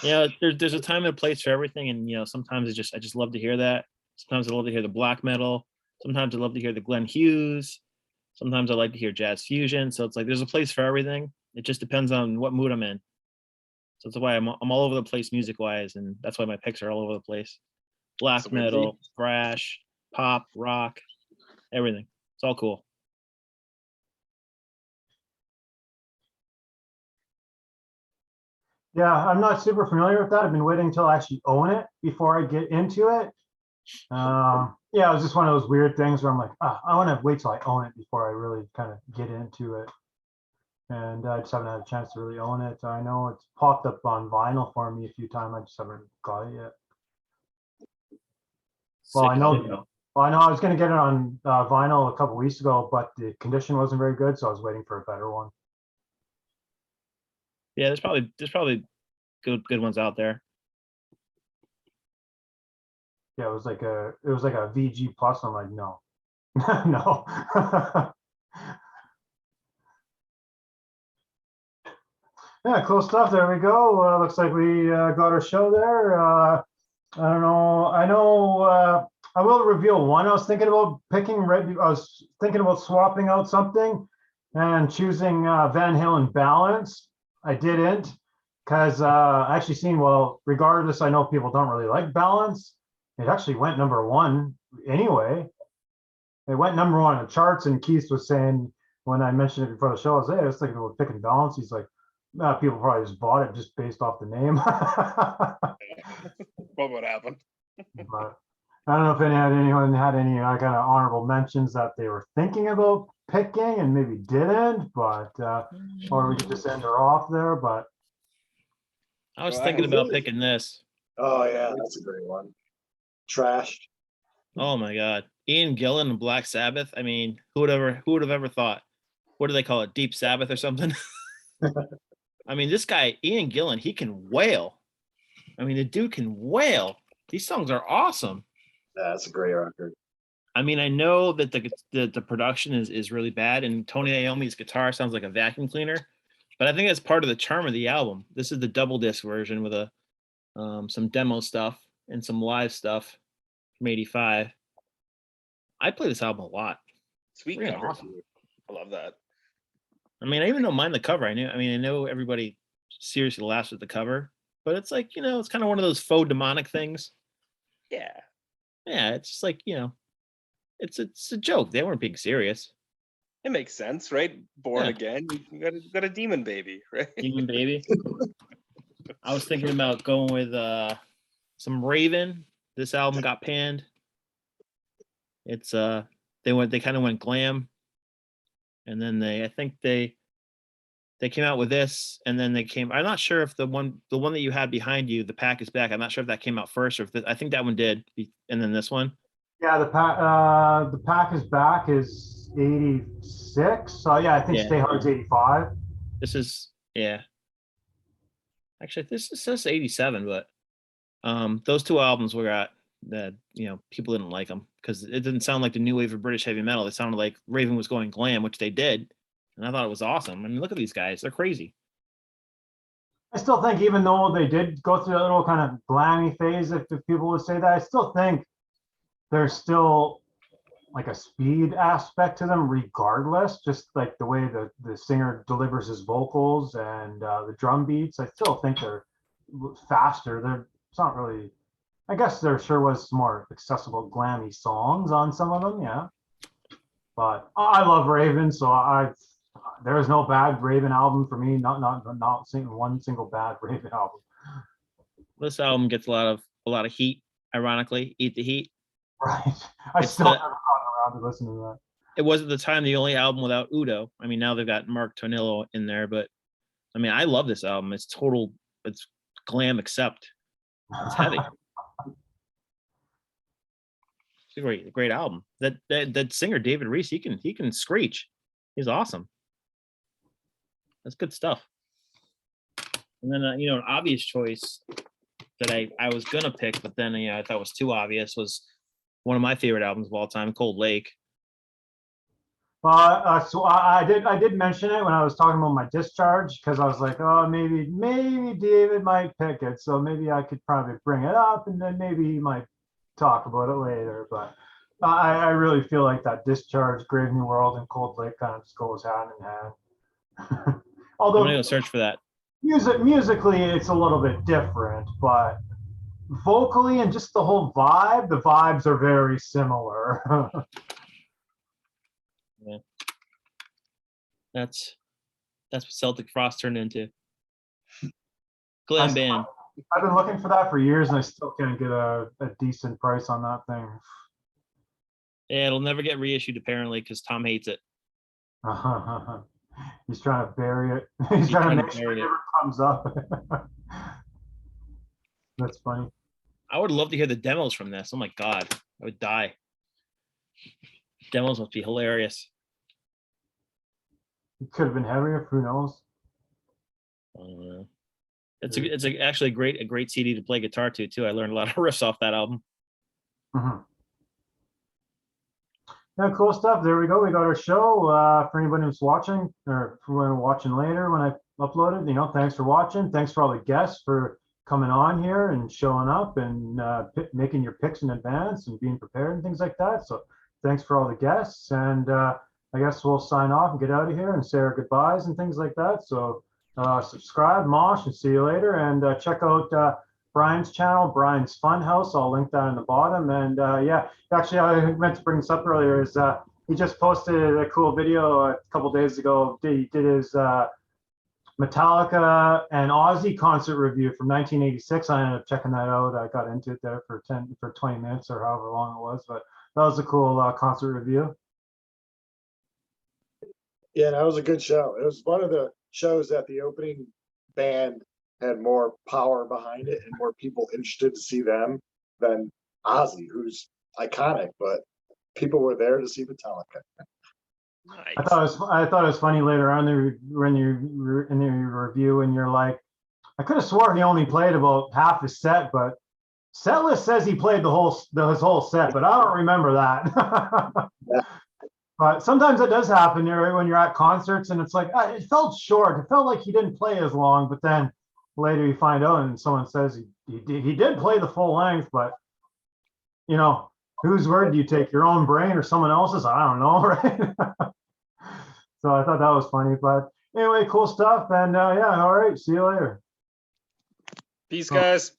Yeah, there's a time and a place for everything, and sometimes I just love to hear that. Sometimes I love to hear the black metal. Sometimes I love to hear the Glenn Hughes. Sometimes I like to hear jazz fusion. So it's like there's a place for everything. It just depends on what mood I'm in. So that's why I'm all over the place music wise, and that's why my picks are all over the place. Black metal, thrash, pop, rock, everything. It's all cool. Yeah, I'm not super familiar with that. I've been waiting until I actually own it before I get into it. Yeah, it was just one of those weird things where I'm like, I want to wait till I own it before I really kind of get into it. And I just haven't had a chance to really own it. I know it's popped up on vinyl for me a few times. I just haven't got it yet. Well, I know. Well, I know I was going to get it on vinyl a couple weeks ago, but the condition wasn't very good, so I was waiting for a better one. Yeah, there's probably good ones out there. Yeah, it was like a VG plus. I'm like, no, no. Yeah, cool stuff. There we go. Looks like we got our show there. I don't know. I know. I will reveal one. I was thinking about picking. I was thinking about swapping out something and choosing Van Halen Balance. I didn't because I actually seen. Well, regardless, I know people don't really like Balance. It actually went #1 anyway. It went #1 on the charts, and Keith was saying when I mentioned it before the show, I was, hey, I was thinking about picking Balance. He's like, people probably just bought it just based off the name. What would happen? But I don't know if anyone had any kind of honorable mentions that they were thinking about picking and maybe didn't, but or we could just end her off there. But I was thinking about picking this. Oh yeah, that's a great one. Trashed. Oh my God, Ian Gillan and Black Sabbath. I mean, who would have ever thought? What do they call it? Deep Sabbath or something? I mean, this guy Ian Gillan, he can wail. I mean, the dude can wail. These songs are awesome. That's a great record. I mean, I know that the production is really bad, and Tony Iommi's guitar sounds like a vacuum cleaner, but I think that's part of the charm of the album. This is the double disc version with some demo stuff and some live stuff from '85. I play this album a lot. Sweet Really cover. awesome. I love that. I mean, I even don't mind the cover. I know everybody seriously laughs at the cover, but it's like, it's kind of one of those faux demonic things. Yeah. Yeah, it's just like, it's a joke. They weren't being serious. It makes sense, right? Born Yeah. again. You got a demon baby, right? Demon baby. I was thinking about going with some Raven. This album got panned. It's they kind of went glam. And then I think they came out with this, and then I'm not sure if the one that you had behind you, The Pack is Back, I'm not sure if that came out first or I think that one did, and then this one. yeah, the pack is back is 86. So yeah, I think Stay Hard's 85. This is actually this says 87, but those two albums were at that people didn't like them because it didn't sound like the new wave of British heavy metal. It sounded like Raven was going glam, which they did, and I thought it was awesome. I mean, look at these guys; they're crazy. I still think, even though they did go through a little kind of glammy phase, if people would say that, I still think there's still like a speed aspect to them, regardless. Just like the way the singer delivers his vocals and the drum beats, I still think they're faster. It's not really. I guess there sure was some more accessible glammy songs on some of them, yeah. But I love Raven, so there is no bad Raven album for me. Not seeing one single bad Raven album. This album gets a lot of heat. Ironically, Eat the Heat. Right. I still haven't gotten around to listening to that. It was at the time the only album without Udo. I mean, now they've got Mark Tonillo in there, but I mean, I love this album. It's glam except it's heavy. It's a great album. That singer David Reese, he can screech. He's awesome. That's good stuff. And then an obvious choice that I was gonna pick, but then I thought was too obvious, was one of my favorite albums of all time, Cold Lake. So I did mention it when I was talking about my discharge because I was like, oh, maybe David might pick it, so maybe I could probably bring it up, and then maybe he might talk about it later. But I really feel like that discharge, Grave New World, and Cold Lake kind of just goes hand in hand. I'm Although gonna go search for that. musically, it's a little bit different, but vocally and just the whole vibe, the vibes are very similar. Yeah. That's what Celtic Frost turned into. Glam band. I've been looking for that for years, and I still can't get a decent price on that thing. Yeah, it'll never get reissued apparently because Tom hates it. He's trying to bury it. He's trying to make sure it bury it. never comes up. That's funny. I would love to hear the demos from this. Oh my god, I would die. Demos must be hilarious. It could have been heavier. Who knows? I don't know. It's actually a great CD to play guitar to too. I learned a lot of riffs off that album. Mm-hmm. Yeah, cool stuff. There we go. We got our show. For anybody who's watching, or for watching later when I upload it, thanks for watching. Thanks for all the guests for coming on here and showing up and making your picks in advance and being prepared and things like that. So thanks for all the guests. And I guess we'll sign off and get out of here and say our goodbyes and things like that. So subscribe, mosh, and see you later. And check out Brian's channel, Brian's Funhouse. I'll link that in the bottom. And yeah, actually, I meant to bring this up earlier. Is he just posted a cool video a couple days ago. He did his Metallica and Aussie concert review from 1986. I ended up checking that out. I got into it there for 20 minutes or however long it was. But that was a cool concert review. Yeah, that was a good show. It was one of the shows that the opening band had more power behind it and more people interested to see them than Aussie, who's iconic, but people were there to see Metallica. Nice. I thought it was funny later on when you in your review and you're like, I could have sworn he only played about half his set, but set list says he played his whole set, but I don't remember that. Yeah. But sometimes it does happen when you're at concerts and it's like, it felt short. It felt like he didn't play as long, but then later you find out and someone says he did play the full length, but whose word do you take, your own brain or someone else's? I don't know, right? So I thought that was funny, but anyway, cool stuff. And yeah, all right, see you later. Peace, guys.